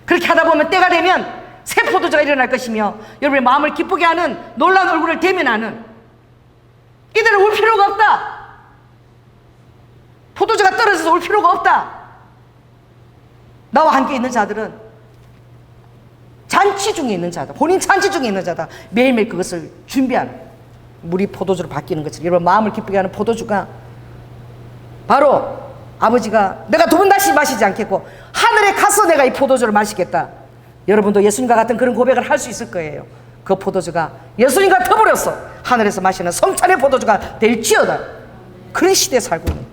그렇게 하다 보면 때가 되면 새 포도주가 일어날 것이며 여러분의 마음을 기쁘게 하는 놀라운 얼굴을 대면하는 이들은 울 필요가 없다. 포도주가 떨어져서 올 필요가 없다. 나와 함께 있는 자들은 잔치 중에 있는 자다. 본인 잔치 중에 있는 자다. 매일매일 그것을 준비하는 물이 포도주로 바뀌는 것처럼 여러분 마음을 기쁘게 하는 포도주가 바로 아버지가 내가 두 번 다시 마시지 않겠고 하늘에 가서 내가 이 포도주를 마시겠다. 여러분도 예수님과 같은 그런 고백을 할 수 있을 거예요. 그 포도주가 예수님과 더불어서 하늘에서 마시는 성찬의 포도주가 될지어다. 그런 시대에 살고 있는.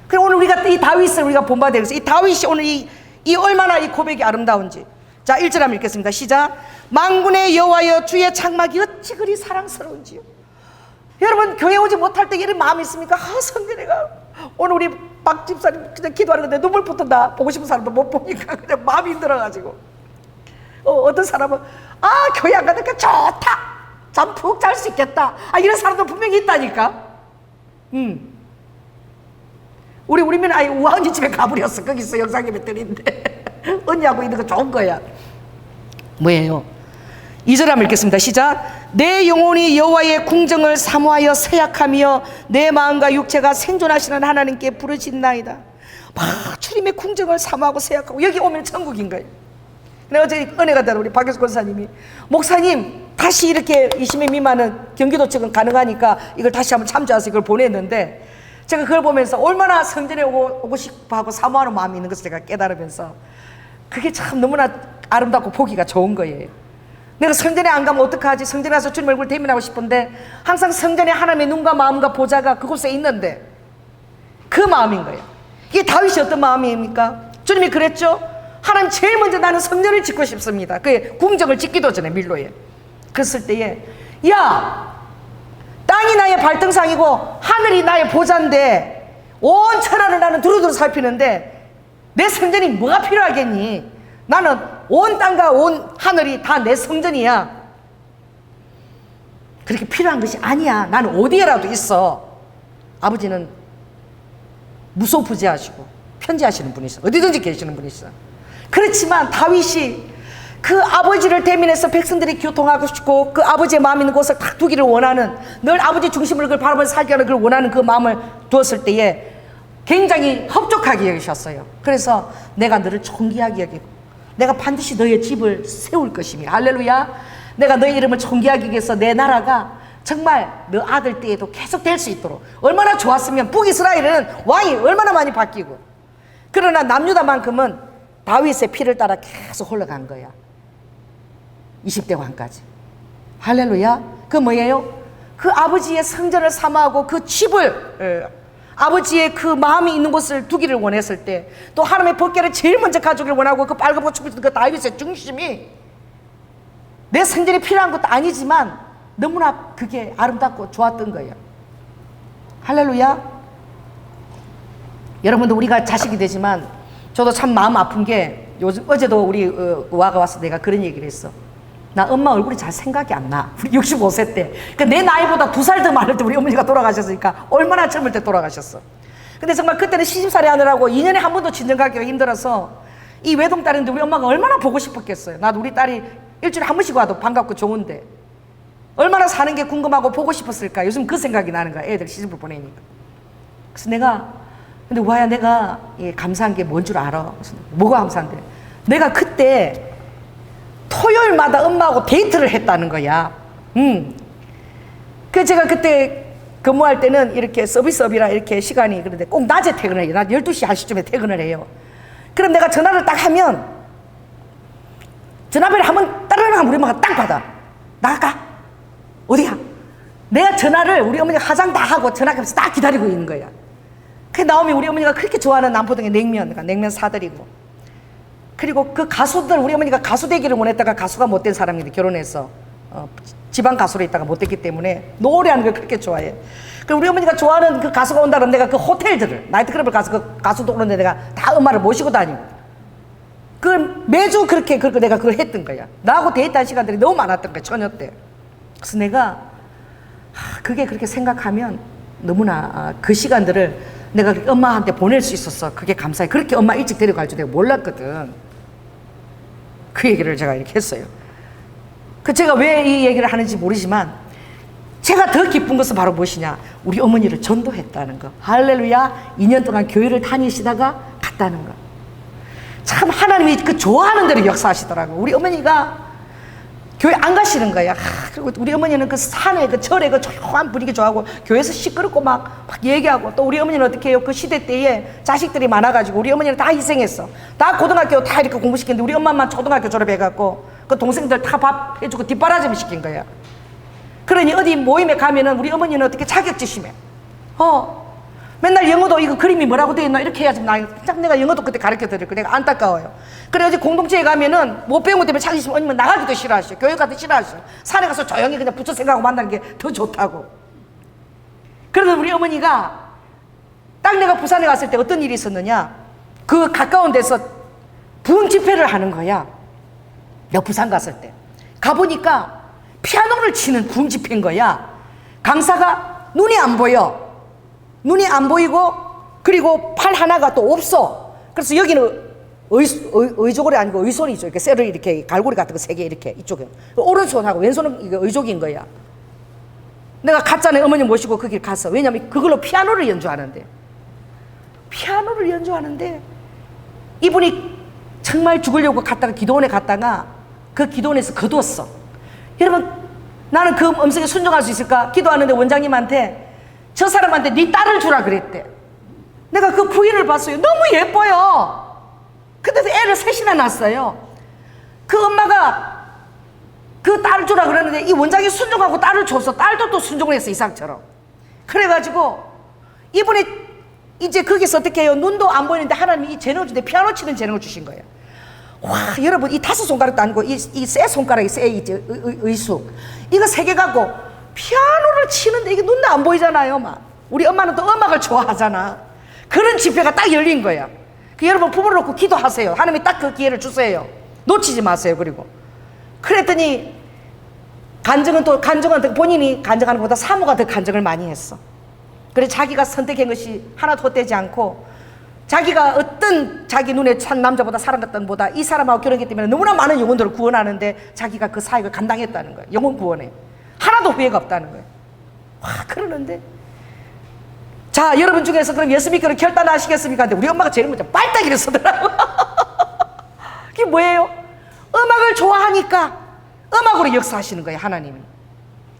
그리고 오늘 우리가 이 다윗을 우리가 본받아야 되겠어요. 이 다윗이 오늘 이 얼마나 이 고백이 아름다운지. 자, 1절 한번 읽겠습니다. 시작. 만군의 여호와여 주의 장막이 어찌 그리 사랑스러운지요. 여러분 교회 오지 못할 때 이런 마음이 있습니까? 성대 내가 오늘 우리 박 집사님 그냥 기도하는데 눈물 붙는다. 보고 싶은 사람도 못 보니까 그냥 마음이 힘들어가지고 어떤 사람은 교회 안 가니까 좋다. 잠 푹 잘 수 있겠다. 이런 사람도 분명히 있다니까. 우리 면 우아언니 집에 가버렸어. 거기서 영상 예배 드리는데 언니하고 있는 거 좋은 거야. 뭐예요? 2절 한번 읽겠습니다. 시작. 내 영혼이 여호와의 궁정을 사모하여 새약하며 내 마음과 육체가 생존하시는 하나님께 부르짖나이다. 막 주님의 궁정을 사모하고 새약하고 여기 오면 천국인 거예요. 내가 어제 은혜가 되는 우리 박예수 권사님이 목사님 다시 이렇게 20명 미만은 경기도 측은 가능하니까 이걸 다시 한번 참조해서 이걸 보냈는데 제가 그걸 보면서 얼마나 성전에 오고 싶어 하고 사모하는 마음이 있는 것을 제가 깨달으면서 그게 참 너무나 아름답고 보기가 좋은 거예요. 내가 성전에 안 가면 어떡하지? 성전에 가서 주님 얼굴 대면하고 싶은데 항상 성전에 하나님의 눈과 마음과 보좌가 그곳에 있는데 그 마음인 거예요. 이게 다윗이 어떤 마음입니까? 주님이 그랬죠? 하나님 제일 먼저 나는 성전을 짓고 싶습니다. 그 궁정을 짓기도 전에 밀로에. 그랬을 때에 야 땅이 나의 발등상이고 하늘이 나의 보좌인데 온 천하를 나는 두루두루 살피는데 내 성전이 뭐가 필요하겠니? 나는 온 땅과 온 하늘이 다 내 성전이야. 그렇게 필요한 것이 아니야. 나는 어디에라도 있어. 아버지는 무소부지하시고 편지하시는 분이셔. 어디든지 계시는 분이셔. 그렇지만 다윗이 그 아버지를 대면해서 백성들이 교통하고 싶고 그 아버지의 마음 있는 곳을 딱 두기를 원하는 늘 아버지 중심을 그걸 바라보면서 살게 하는 그걸 원하는 그 마음을 두었을 때에 굉장히 흡족하게 여기셨어요. 그래서 내가 너를 존귀하게 여기고 내가 반드시 너의 집을 세울 것이며 할렐루야. 내가 너의 이름을 존귀하게 위해서 내 나라가 정말 너 아들 때에도 계속 될 수 있도록 얼마나 좋았으면 북이스라엘은 왕이 얼마나 많이 바뀌고 그러나 남유다만큼은 다윗의 피를 따라 계속 흘러간 거야. 20대 왕까지. 할렐루야. 그 뭐예요? 그 아버지의 성전을 사모하고 그 집을 아버지의 그 마음이 있는 곳을 두기를 원했을 때 또 하나님의 법궤를 제일 먼저 가져오기를 원하고 그 빨갛고 춤을 추는 그 다윗의 중심이 내 성전이 필요한 것도 아니지만 너무나 그게 아름답고 좋았던 거예요. 할렐루야. 여러분도 우리가 자식이 되지만 저도 참 마음 아픈 게 요즘 어제도 우리 와가 와서 내가 그런 얘기를 했어. 나 엄마 얼굴이 잘 생각이 안 나. 우리 65세 때. 그러니까 내 나이보다 2살 더 많을 때 우리 어머니가 돌아가셨으니까 얼마나 젊을 때 돌아가셨어. 근데 정말 그때는 시집살이 하느라고 2년에 한 번도 친정 가기가 힘들어서 이 외동딸인데 우리 엄마가 얼마나 보고 싶었겠어요. 나도 우리 딸이 일주일에 한 번씩 와도 반갑고 좋은데 얼마나 사는 게 궁금하고 보고 싶었을까. 요즘 그 생각이 나는 거야. 애들 시집을 보내니까. 그래서 근데 와야 내가 감사한 게 뭔 줄 알아? 뭐가 감사한데? 내가 그때 토요일마다 엄마하고 데이트를 했다는 거야. 그 제가 그때 근무할 때는 이렇게 서비스업이라 이렇게 시간이 그런데 꼭 낮에 퇴근을 해요. 낮 12시, 1시쯤에 퇴근을 해요. 그럼 내가 전화를 딱 하면 전화벨을 한번 따르르 우리 엄마가 딱 받아. 나갈까? 어디야? 내가 전화를 우리 어머니가 화장 다 하고 전화하면서 딱 기다리고 있는 거야. 그 나오면 우리 어머니가 그렇게 좋아하는 남포동의 냉면 사드리고, 그리고 그 가수들, 우리 어머니가 가수 되기를 원했다가 가수가 못된 사람인데 결혼해서 지방 가수로 있다가 못됐기 때문에 노래하는 걸 그렇게 좋아해. 그럼 우리 어머니가 좋아하는 그 가수가 온다 그러면 내가 그 호텔들을, 나이트클럽을 가서 그 가수도 오는데 내가 다 엄마를 모시고 다니고, 그걸 매주 그렇게 내가 그걸 했던 거야. 나하고 데이트한 시간들이 너무 많았던 거야, 처녀 때. 그래서 내가 그게 그렇게 생각하면 너무나 그 시간들을 내가 엄마한테 보낼 수 있었어. 그게 감사해. 그렇게 엄마 일찍 데려갈 줄 내가 몰랐거든. 그 얘기를 제가 이렇게 했어요. 그 제가 왜 이 얘기를 하는지 모르지만 제가 더 기쁜 것은 바로 무엇이냐, 우리 어머니를 전도했다는 거. 할렐루야. 2년 동안 교회를 다니시다가 갔다는 거. 참 하나님이 그 좋아하는 대로 역사하시더라고. 우리 어머니가 교회 안 가시는 거야. 그리고 우리 어머니는 그 산에 그 절에 그 조용한 분위기 좋아하고 교회에서 시끄럽고 막 얘기하고, 또 우리 어머니는 어떻게 해요? 그 시대 때에 자식들이 많아가지고 우리 어머니는 다 희생했어. 다 고등학교 다 이렇게 공부시켰는데 우리 엄마만 초등학교 졸업해갖고 그 동생들 다 밥 해주고 뒷바라지를 시킨 거야. 그러니 어디 모임에 가면은 우리 어머니는 어떻게 자격지심해. 맨날 영어도 이거 그림이 뭐라고 되어 있나 이렇게 해야지. 내가 영어도 그때 가르쳐 드렸고 내가 안타까워요. 그래 어디 공동체에 가면은 못 배운 것 때문에 자격지심 아니면 나가기도 싫어하셔. 교회 가도 싫어하셔. 산에 가서 조용히 그냥 부처 생각하고 만나는 게 더 좋다고. 그래서 우리 어머니가 딱 내가 부산에 갔을 때 어떤 일이 있었느냐, 그 가까운 데서 부흥 집회를 하는 거야. 내가 부산 갔을 때 가보니까 피아노를 치는 부흥 집회인 거야. 강사가 눈이 안 보여. 눈이 안 보이고, 그리고 팔 하나가 또 없어. 그래서 여기는 의조골이 아니고 의손이죠. 이렇게 쇠를 이렇게 갈고리 같은 거 3개 이렇게 이쪽에 오른손하고 왼손은 이게 의족인 거야. 내가 갔잖아요. 어머니 모시고 그 길 갔어. 왜냐면 그걸로 피아노를 연주하는데 이분이 정말 죽으려고 갔다가 기도원에 갔다가 그 기도원에서 거두었어. 여러분, 나는 그 음성에 순종할 수 있을까? 기도하는데 원장님한테 저 사람한테 네 딸을 주라 그랬대. 내가 그 부인을 봤어요. 너무 예뻐요. 근데도 애를 3이나 낳았어요. 그 엄마가 그 딸을 주라 그러는데 이 원장이 순종하고 딸을 줬어. 딸도 또 순종을 했어, 이상처럼. 그래가지고 이분이 이제 거기서 어떻게 해요? 눈도 안 보이는데 하나님이 이 재능을 주는데 피아노 치는 재능을 주신 거예요. 와, 여러분, 이 5 손가락도 아니고 이 세 손가락이 세 이제 의숙 이거 3개 갖고 피아노를 치는데 이게 눈도 안 보이잖아요. 막 우리 엄마는 또 음악을 좋아하잖아. 그런 집회가 딱 열린 거야. 여러분, 부모를 놓고 기도하세요. 하나님이 딱 그 기회를 주세요. 놓치지 마세요. 그리고 그랬더니 간증은 본인이 간증하는 것보다 사모가 더 간증을 많이 했어. 그래서 자기가 선택한 것이 하나도 헛되지 않고, 자기가 어떤 자기 눈에 찬 남자보다 사랑했던 보다 이 사람하고 결혼했기 때문에 너무나 많은 영혼들을 구원하는데 자기가 그 사역을 감당했다는 거예요. 영혼 구원에 하나도 후회가 없다는 거예요. 와, 그러는데 자, 여러분 중에서 그럼 예수 믿기로 결단하시겠습니까? 근데 우리 엄마가 제일 먼저 빨딱이를 쓰더라고. 그게 뭐예요? 음악을 좋아하니까 음악으로 역사하시는 거예요, 하나님이.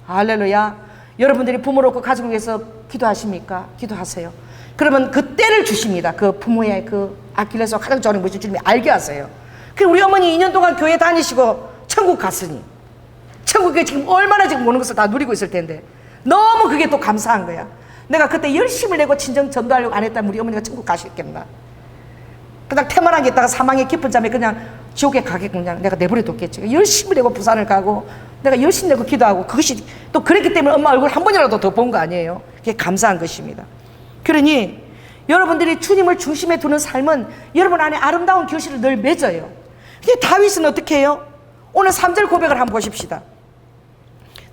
할렐루야. 여러분들이 부모를 얻고 가지고 위해서 기도하십니까? 기도하세요. 그러면 그 때를 주십니다. 그 부모의 그 아킬레스와 가장 좋아하는 것이 주님이 알게 하세요. 그 우리 어머니 2년 동안 교회 다니시고 천국 갔으니 천국에 지금 얼마나 지금 오는 것을 다 누리고 있을 텐데 너무 그게 또 감사한 거야. 내가 그때 열심을 내고 친정 전도하려고 안 했다면 우리 어머니가 천국 가셨겠나. 그냥 태만하게 있다가 사망의 깊은 잠에 그냥 지옥에 가게끔 그냥 내가 내버려 뒀겠지. 열심히 내고 부산을 가고 내가 열심히 내고 기도하고 그것이 또 그랬기 때문에 엄마 얼굴 한 번이라도 더 본 거 아니에요. 그게 감사한 것입니다. 그러니 여러분들이 주님을 중심에 두는 삶은 여러분 안에 아름다운 결실을 늘 맺어요. 근데 다윗은 어떻게 해요? 오늘 3절 고백을 한번 보십시다.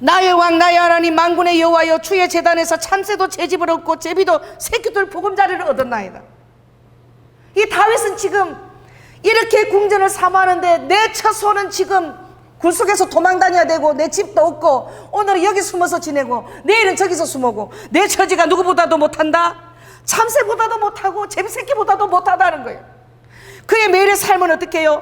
나의 왕 나의 하나님 만군의 여호와여, 주의 제단에서 참새도 채집을 얻고 제비도 새끼들 보금자리를 얻었나이다. 이 다윗은 지금 이렇게 궁전을 사모하는데 내 처소는 지금 굴 속에서 도망 다녀야 되고 내 집도 없고 오늘은 여기 숨어서 지내고 내일은 저기서 숨어고 내 처지가 누구보다도 못한다. 참새보다도 못하고 제비새끼보다도 못하다는 거예요. 그의 매일의 삶은 어떻게 해요?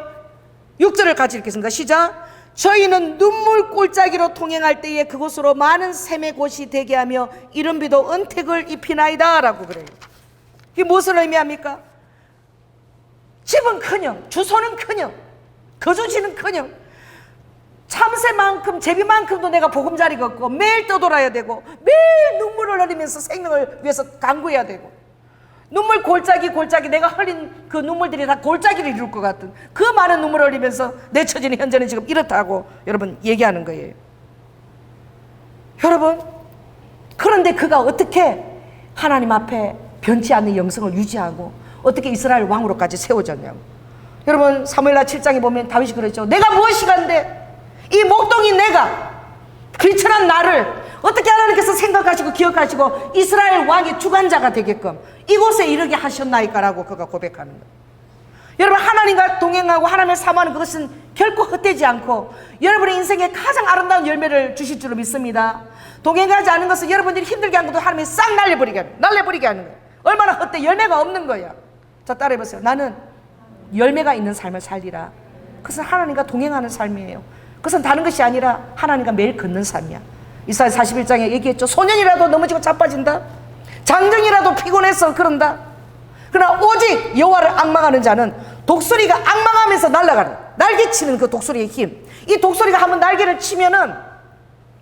6절을 같이 읽겠습니다. 시작. 저희는 눈물 골짜기로 통행할 때에 그곳으로 많은 샘의 곳이 되게 하며 이른비도 은택을 입히나이다 라고 그래요. 이게 무엇을 의미합니까? 집은 커녕, 주소는 커녕, 거주지는 커녕, 참새만큼 제비만큼도 내가 보금자리가 없고 매일 떠돌아야 되고 매일 눈물을 흘리면서 생명을 위해서 간구해야 되고, 눈물 골짜기 내가 흘린 그 눈물들이 다 골짜기를 이룰 것 같은 그 많은 눈물을 흘리면서 내 처지는 현재는 지금 이렇다고 여러분 얘기하는 거예요. 여러분, 그런데 그가 어떻게 하나님 앞에 변치 않는 영성을 유지하고 어떻게 이스라엘 왕으로까지 세워졌냐고. 여러분, 사무엘하 7장에 보면 다윗이 그랬죠. 내가 무엇이간데 이 목동인 내가, 귀천한 나를 어떻게 하나님께서 생각하시고 기억하시고 이스라엘 왕의 주관자가 되게끔 이곳에 이르게 하셨나이까라고 그가 고백하는 거예요. 여러분, 하나님과 동행하고 하나님을 사모하는 그것은 결코 헛되지 않고 여러분의 인생에 가장 아름다운 열매를 주실 줄로 믿습니다. 동행하지 않은 것은 여러분들이 힘들게 한 것도 하나님이 싹 날려버리게 하는 거예요. 얼마나 헛돼. 열매가 없는 거야. 자, 따라해보세요. 나는 열매가 있는 삶을 살리라. 그것은 하나님과 동행하는 삶이에요. 그것은 다른 것이 아니라 하나님과 매일 걷는 삶이야. 이사야 41장에 얘기했죠. 소년이라도 넘어지고 자빠진다. 장정이라도 피곤해서 그런다. 그러나 오직 여호와를 앙망하는 자는 독수리가 앙망하면서 날아가는, 날개치는 그 독수리의 힘. 이 독수리가 한번 날개를 치면은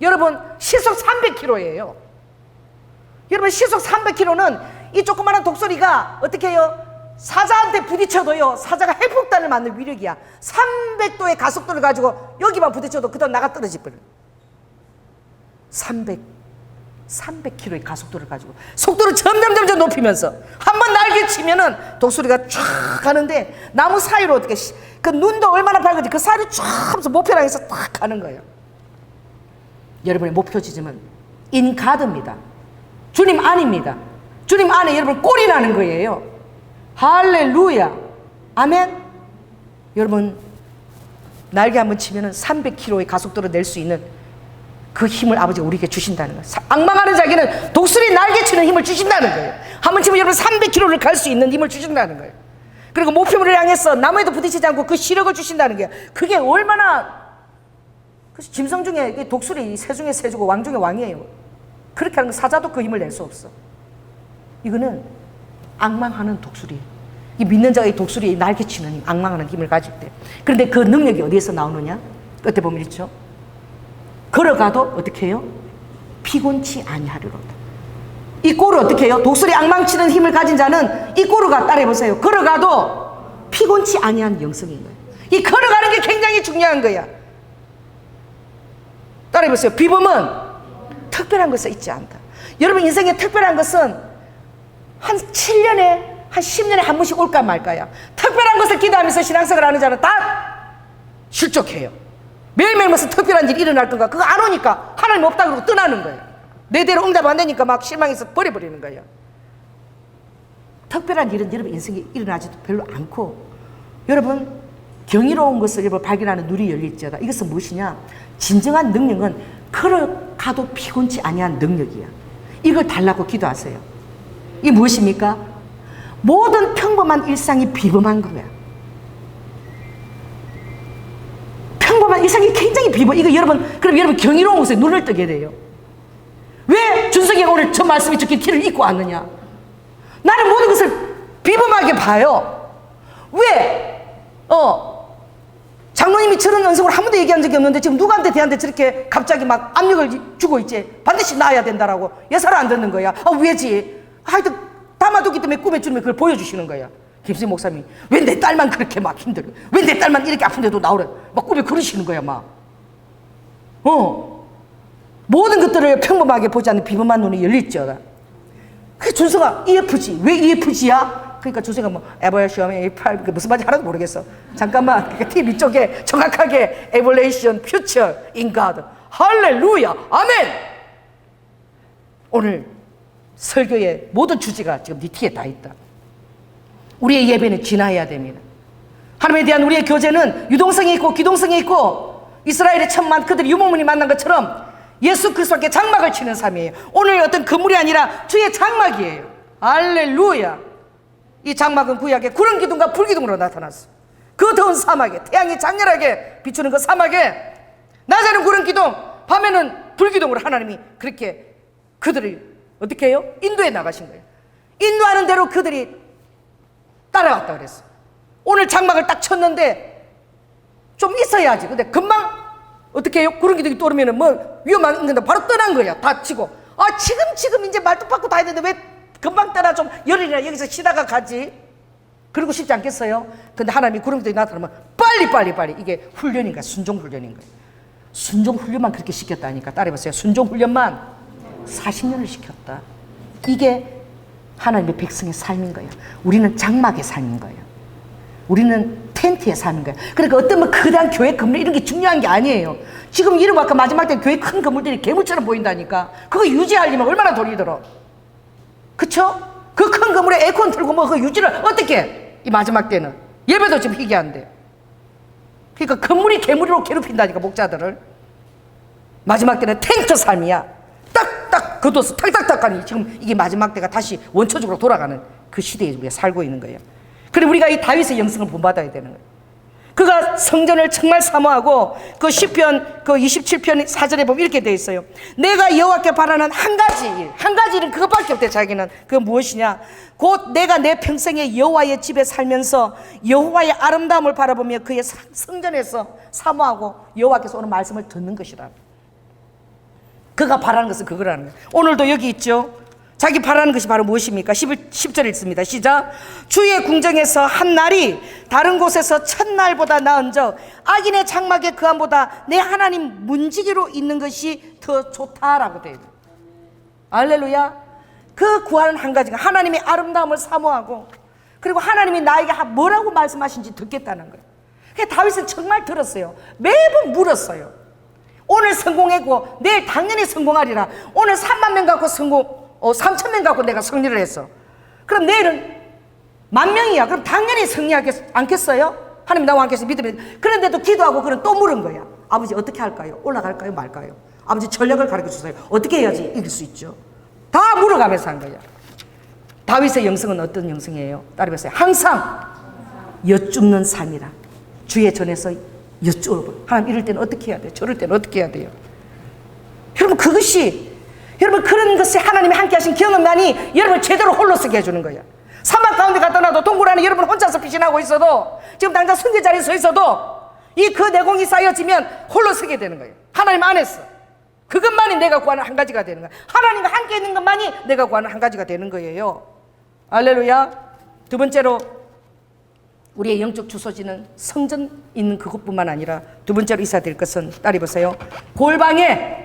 여러분 시속 300km예요. 여러분, 시속 300km는 이 조그마한 독수리가 어떻게 해요? 사자한테 부딪혀도요, 사자가 핵폭탄을 맞는 위력이야. 300도의 가속도를 가지고 여기만 부딪혀도 그다음 나가 떨어질 거예요. 300km의 가속도를 가지고 속도를 점점 높이면서 한번 날개 치면은 독수리가 쫙 가는데 나무 사이로 어떻게 그 눈도 얼마나 밝은지 그 사이로 쫙 하면서 목표를 향해서 딱 가는 거예요. 여러분의 목표 지점은 인가드입니다. 주님 안입니다. 주님 안에 여러분 꼴이 나는 거예요. 할렐루야, 아멘. 여러분, 날개 한번 치면은 300km의 가속도를 낼 수 있는 그 힘을 아버지가 우리에게 주신다는 거예요. 앙망하는 자에게는 독수리 날개치는 힘을 주신다는 거예요. 한번 치면 여러분 300km를 갈 수 있는 힘을 주신다는 거예요. 그리고 목표물을 향해서 나무에도 부딪히지 않고 그 시력을 주신다는 게, 그게 얼마나, 그래서 짐승 중에 독수리 새 중에 새주고 왕 중에 왕이에요. 그렇게 하는 거 사자도 그 힘을 낼 수 없어. 이거는 앙망하는 독수리, 이 믿는 자가 이 독수리에 날개치는 힘, 앙망하는 힘을 가질 때. 그런데 그 능력이 어디에서 나오느냐? 끝에 보면 있죠. 걸어가도 어떻게 해요? 피곤치 아니하리로다. 이 꼴을 어떻게 해요? 독수리 앙망치는 힘을 가진 자는 이 꼴을가 따라해보세요. 걸어가도 피곤치 아니한 영성인 거예요. 이 걸어가는 게 굉장히 중요한 거야. 따라해보세요. 비범은 특별한 것을 잊지 않다. 여러분 인생에 특별한 것은 한 7년에 한 10년에 한 번씩 올까 말까야. 특별한 것을 기도하면서 신앙생활 하는 자는 다 실족해요. 매일매일 무슨 특별한 일이 일어날 건가? 그거 안 오니까 하나님 없다 그러고 떠나는 거예요. 내대로 응답 안 되니까 막 실망해서 버려버리는 거예요. 특별한 일은 여러분 인생에 일어나지도 별로 않고, 여러분 경이로운 것을 여러분 발견하는 눈이 열릴지어다. 이것은 무엇이냐? 진정한 능력은 걸어가도 피곤치 아니한 능력이야. 이걸 달라고 기도하세요. 이게 무엇입니까? 모든 평범한 일상이 비범한 거야. 평범한 일상이 굉장히 비범. 이거 여러분, 그럼 여러분 경이로운 것에 눈을 뜨게 돼요. 왜 준석이가 오늘 저 말씀이 적힌 티를 입고 왔느냐? 나는 모든 것을 비범하게 봐요. 왜? 장로님이 저런 연습을 한 번도 얘기한 적이 없는데 지금 누구한테 대한테 저렇게 갑자기 막 압력을 주고 있지. 반드시 나아야 된다라고. 예사를 안 듣는 거야. 왜지? 하여튼 담아두기 때문에 꿈에 주님이 그걸 보여주시는 거야. 김수희 목사님이 왜 내 딸만 그렇게 막 힘들어? 왜 내 딸만 이렇게 아픈데도 나오래? 막 꿈에 그러시는 거야 막. 모든 것들을 평범하게 보지 않는 비범한 눈이 열릴지어다. 그 준서가 EFG, 왜 EFG야? 그러니까 준서가 뭐 에버레이션, A8 무슨 말인지 하나도 모르겠어. 잠깐만, 그러니까 TV 쪽에 정확하게 에볼레이션, 퓨처, 인가드, 할렐루야, 아멘. 오늘 설교의 모든 주제가 지금 네 티에 다 있다. 우리의 예배는 진화해야 됩니다. 하나님에 대한 우리의 교제는 유동성이 있고 기동성이 있고, 이스라엘의 천만 그들이 유목민이 만난 것처럼 예수 그리스도께 장막을 치는 삶이에요. 오늘 어떤 건물이 아니라 주의 장막이에요. 할렐루야. 이 장막은 구약의 구름 기둥과 불 기둥으로 나타났어. 그 더운 사막에, 태양이 장렬하게 비추는 그 사막에 낮에는 구름기둥, 밤에는 불기둥으로 하나님이 그렇게 그들을 어떻게 해요? 인도해 나가신 거예요. 인도하는 대로 그들이 따라갔다 그랬어. 오늘 장막을 딱 쳤는데 좀 있어야지. 근데 금방 어떻게 해요? 구름기둥이 떠오르면 뭐 위험한 건데 바로 떠난 거야. 다치고. 아, 지금 이제 말뚝 박고 다 했는데 왜 금방 떠나, 좀 열흘이나 여기서 쉬다가 가지? 그러고 싶지 않겠어요? 근데 하나님이 구름기둥이 나타나면 빨리 이게 훈련인가? 순종 훈련인가? 순종 훈련만 그렇게 시켰다니까. 따라해보세요. 순종 훈련만 40년을 시켰다. 이게 하나님의 백성의 삶인 거예요. 우리는 장막의 삶인 거예요. 우리는 텐트의 삶인 거예요. 그러니까 어떤 뭐 거대한 교회 건물 이런 게 중요한 게 아니에요. 지금 이름 아까 마지막 때 교회 큰 건물들이 괴물처럼 보인다니까. 그거 유지하려면 얼마나 돈이 들어. 그쵸? 그 큰 건물에 에어컨 틀고 뭐 그 유지를 어떻게 해? 이 마지막 때는 예배도 지금 희귀한데. 그러니까 건물이 괴물로 괴롭힌다니까, 목자들을. 마지막 때는 텐트 삶이야. 딱딱 걷어서 탁탁탁 하니 지금 이게 마지막 때가 다시 원초적으로 돌아가는 그 시대에 우리가 살고 있는 거예요. 그리고 우리가 이 다윗의 영성을 본받아야 되는 거예요. 그가 성전을 정말 사모하고 그 시편 그 27편 4절에 보면 이렇게 되어 있어요. 내가 여호와께 바라는 한 가지 일은 그것밖에 없대. 자기는 그건 무엇이냐? 곧 내가 내 평생에 여호와의 집에 살면서 여호와의 아름다움을 바라보며 그의 성전에서 사모하고 여호와께서 오는 말씀을 듣는 것이라. 그가 바라는 것은 그거라는 거예요. 오늘도 여기 있죠. 자기 바라는 것이 바로 무엇입니까? 10절 읽습니다. 시작. 주의 궁정에서 한 날이 다른 곳에서 첫날보다 나은 적 악인의 장막에 그함보다 내 하나님 문지기로 있는 것이 더 좋다라고 되어 있어요. 할렐루야. 그 구하는 한 가지가 하나님의 아름다움을 사모하고, 그리고 하나님이 나에게 뭐라고 말씀하신지 듣겠다는 거예요. 그래서 다윗은 정말 들었어요. 매번 물었어요. 오늘 성공했고 내일 당연히 성공하리라. 오늘 3만 명 갖고 3,000명 갖고 내가 승리를 했어. 그럼 내일은 10,000명이야. 그럼 당연히 승리하겠 않겠어요? 하나님 나와 함께해서 믿으면. 그런데도 기도하고 그는 또 물은 거야. 아버지 어떻게 할까요? 올라갈까요? 말까요? 아버지 전략을 가르쳐 주세요. 어떻게 해야지 이길 수 있죠? 다 물어가면서 한 거야. 다윗의 영성은 어떤 영성이에요? 따라해보세요. 항상 여쭙는 삶이라. 주의 전에서 여쭈어. 하나님 이럴 때는 어떻게 해야 돼요? 저럴 때는 어떻게 해야 돼요? 여러분 여러분 그런 것이 하나님이 함께 하신 경험만이 여러분 제대로 홀로 서게 해주는 거예요. 사막 가운데 갖다 놔도 동굴 안에 여러분 혼자서 피신하고 있어도, 지금 당장 승리 자리에 서 있어도 이 그 내공이 쌓여지면 홀로 서게 되는 거예요. 하나님 안에서 그것만이 내가 구하는 한 가지가 되는 거예요. 하나님과 함께 있는 것만이 내가 구하는 한 가지가 되는 거예요. 할렐루야. 두 번째로 우리의 영적 주소지는 성전 있는 그곳뿐만 아니라 두 번째로 있어야 될 것은, 따라해보세요. 골방에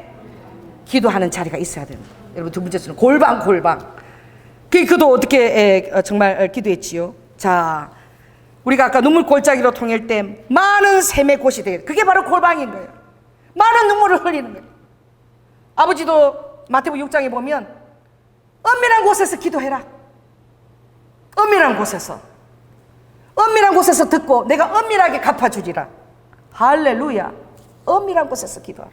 기도하는 자리가 있어야 됩니다. 여러분 두 번째는 골방. 그도 어떻게 정말 기도했지요. 자, 우리가 아까 눈물 골짜기로 통일 때 많은 샘의 곳이 되겠다. 그게 바로 골방인 거예요. 많은 눈물을 흘리는 거예요. 아버지도 마태복음 6장에 보면 은밀한 곳에서 기도해라. 은밀한 곳에서 듣고 내가 은밀하게 갚아주리라. 할렐루야. 은밀한 곳에서 기도하라.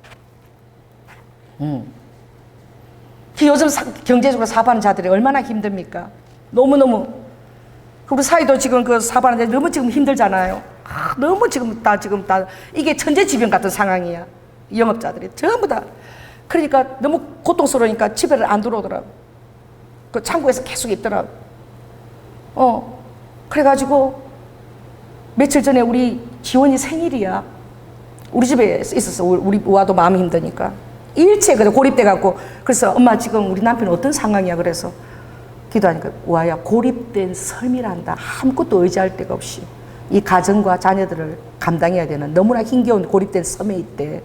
요즘 경제적으로 사업하는 자들이 얼마나 힘듭니까? 너무너무. 우리 사이도 지금 그 사업하는데 너무 지금 힘들잖아요. 너무 지금 다 이게 천재지변 같은 상황이야. 영업자들이 전부 다. 그러니까 너무 고통스러우니까 집에를 안 들어오더라고. 그 창고에서 계속 있더라고. 그래가지고 며칠 전에 우리 지원이 생일이야. 우리 집에 있었어. 우리 와도 마음이 힘드니까. 일체 그냥 고립돼갖고. 그래서 엄마 지금 우리 남편 어떤 상황이야? 그래서 기도하니까 와야 고립된 섬이란다. 아무것도 의지할 데가 없이 이 가정과 자녀들을 감당해야 되는 너무나 힘겨운 고립된 섬에 있대.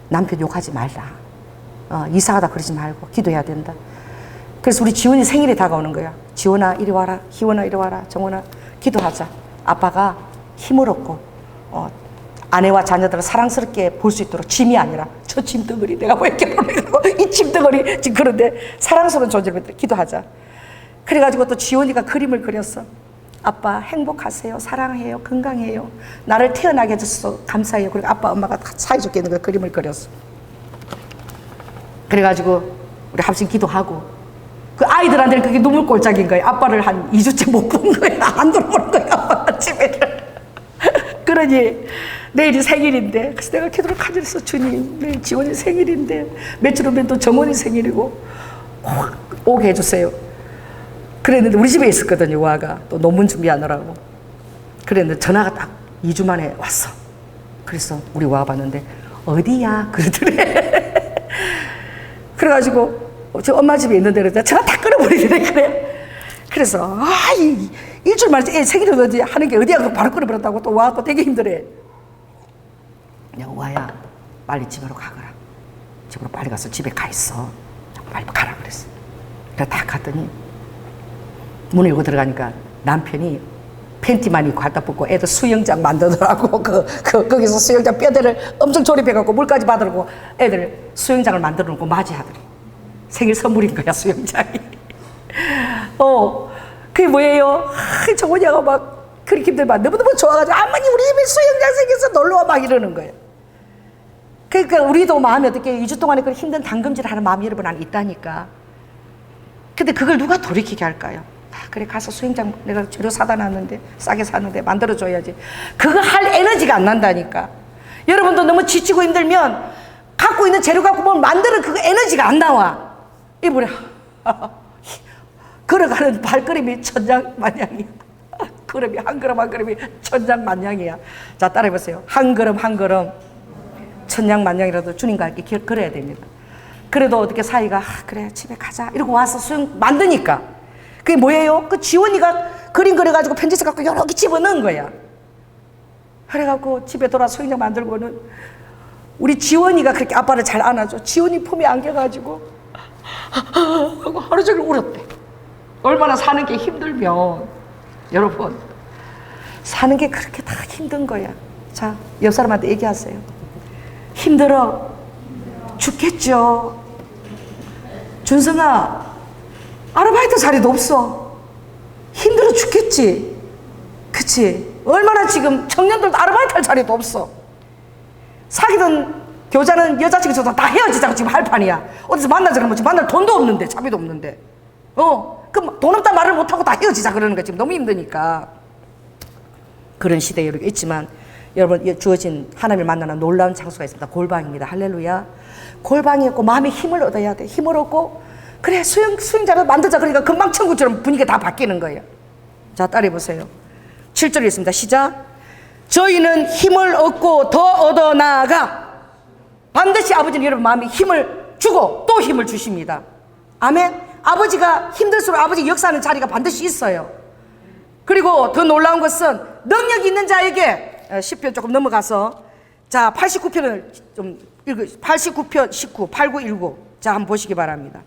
남편 욕하지 말라. 이상하다 그러지 말고 기도해야 된다. 그래서 우리 지원이 생일이 다가오는 거야. 지원아 이리 와라. 희원아 이리 와라. 정원아 기도하자. 아빠가 힘을 얻고 아내와 자녀들을 사랑스럽게 볼 수 있도록, 짐이 아니라 저 짐덩어리 내가 왜 이렇게 보내고 이 짐덩어리 지금 그런데 사랑스러운 존재로 기도하자. 그래가지고 또 지원이가 그림을 그렸어. 아빠 행복하세요. 사랑해요. 건강해요. 나를 태어나게 해줘서 감사해요. 그리고 아빠 엄마가 다 사이좋게 있는 그 그림을 그렸어. 그래가지고 우리 합심 기도하고 그 아이들한테는 그게 눈물 골짜기인 거예요. 아빠를 한 2주째 못 본 거야. 안 들어오는 거야. 아빠가 집에. 그러니 내일이 생일인데, 그래서 내가 기도를 간절했어. 주님, 내일 지원이 생일인데 며칠 후면 또 정원이 생일이고 꼭 오게 해주세요. 그랬는데 우리 집에 있었거든요. 와가 또 논문 준비하느라고. 그랬는데 전화가 딱 2주 만에 왔어. 그래서 우리 와 봤는데 어디야? 그러더래. 그래가지고 저 엄마 집에 있는데 그래서 전화 다 끊어버리더래. 그래. 그래서 일주일 만에 애 생일을 하는 게 어디야? 바로 끊어버렸다고. 또 와 또 되게 힘들어. 내가 와야 빨리 집으로 가거라. 집으로 빨리 가서 집에 가 있어. 빨리 가라 그랬어. 그래서 딱 갔더니 문을 열고 들어가니까 남편이 팬티만 입고 갖다 벗고 애들 수영장 만들더라고. 거기서 수영장 뼈대를 엄청 조립해갖고 물까지 받으라고 애들 수영장을 만들어 놓고 맞이하더래. 생일 선물인 거야, 수영장이. 그게 뭐예요? 정원이가 막 그렇게 힘들면 너무너무 좋아가지고 어머니 우리 집에 수영장 생겨서 놀러와 막 이러는 거예요. 그러니까 우리도 마음이 어떻게 2주 동안에 그런 힘든 당금질을 하는 마음이 여러분 안에 있다니까. 근데 그걸 누가 돌이키게 할까요? 그래 가서 수영장 내가 재료 사다 놨는데 싸게 샀는데 만들어줘야지. 그거 할 에너지가 안 난다니까. 여러분도 너무 지치고 힘들면 갖고 있는 재료 갖고 뭘 만드는 그 에너지가 안 나와. 이보래. 걸어가는 발걸음이 천장만냥이야. 걸음이 한 걸음 한 걸음이 천장만냥이야. 자 따라해보세요. 한 걸음 한 걸음 천냥만냥이라도 주님과 함께 걸어야 됩니다. 그래도 어떻게 사이가 그래 집에 가자 이러고 와서 수영 만드니까 그게 뭐예요? 그 지원이가 그림 그려가지고 편지 써갖고 여러 개 집어넣은 거야. 그래갖고 집에 돌아 수영장 만들고는 우리 지원이가 그렇게 아빠를 잘 안아줘. 지원이 품에 안겨가지고 하고 하루 종일 울었대. 얼마나 사는 게 힘들면 여러분 사는 게 그렇게 다 힘든 거야. 자, 옆 사람한테 얘기하세요. 힘들어 죽겠죠. 준성아 아르바이트 자리도 없어. 힘들어 죽겠지. 그치? 얼마나 지금 청년들도 아르바이트 할 자리도 없어. 사귀던 교자는 여자친구 줘서 다 헤어지자고 지금 할 판이야. 어디서 만나자 그러면 지금 만날 돈도 없는데 차비도 없는데 그럼 돈 없다 말을 못하고 다 헤어지자 그러는 거야. 지금 너무 힘드니까. 그런 시대에 이렇게 있지만 여러분 주어진 하나님을 만나는 놀라운 장소가 있습니다. 골방입니다. 할렐루야. 골방이었고 마음에 힘을 얻어야 돼. 힘을 얻고 그래 수영장을 만들자. 그러니까 금방 천국처럼 분위기가 다 바뀌는 거예요. 자 따라해보세요. 7절에 있습니다. 시작. 저희는 힘을 얻고 더 얻어 나아가. 반드시 아버지는 여러분 마음에 힘을 주고 또 힘을 주십니다. 아멘. 아버지가 힘들수록 아버지 역사하는 자리가 반드시 있어요. 그리고 더 놀라운 것은 능력 있는 자에게 10편 조금 넘어가서 자 89편을 좀 읽어. 89편 19 8919 자 한번 보시기 바랍니다.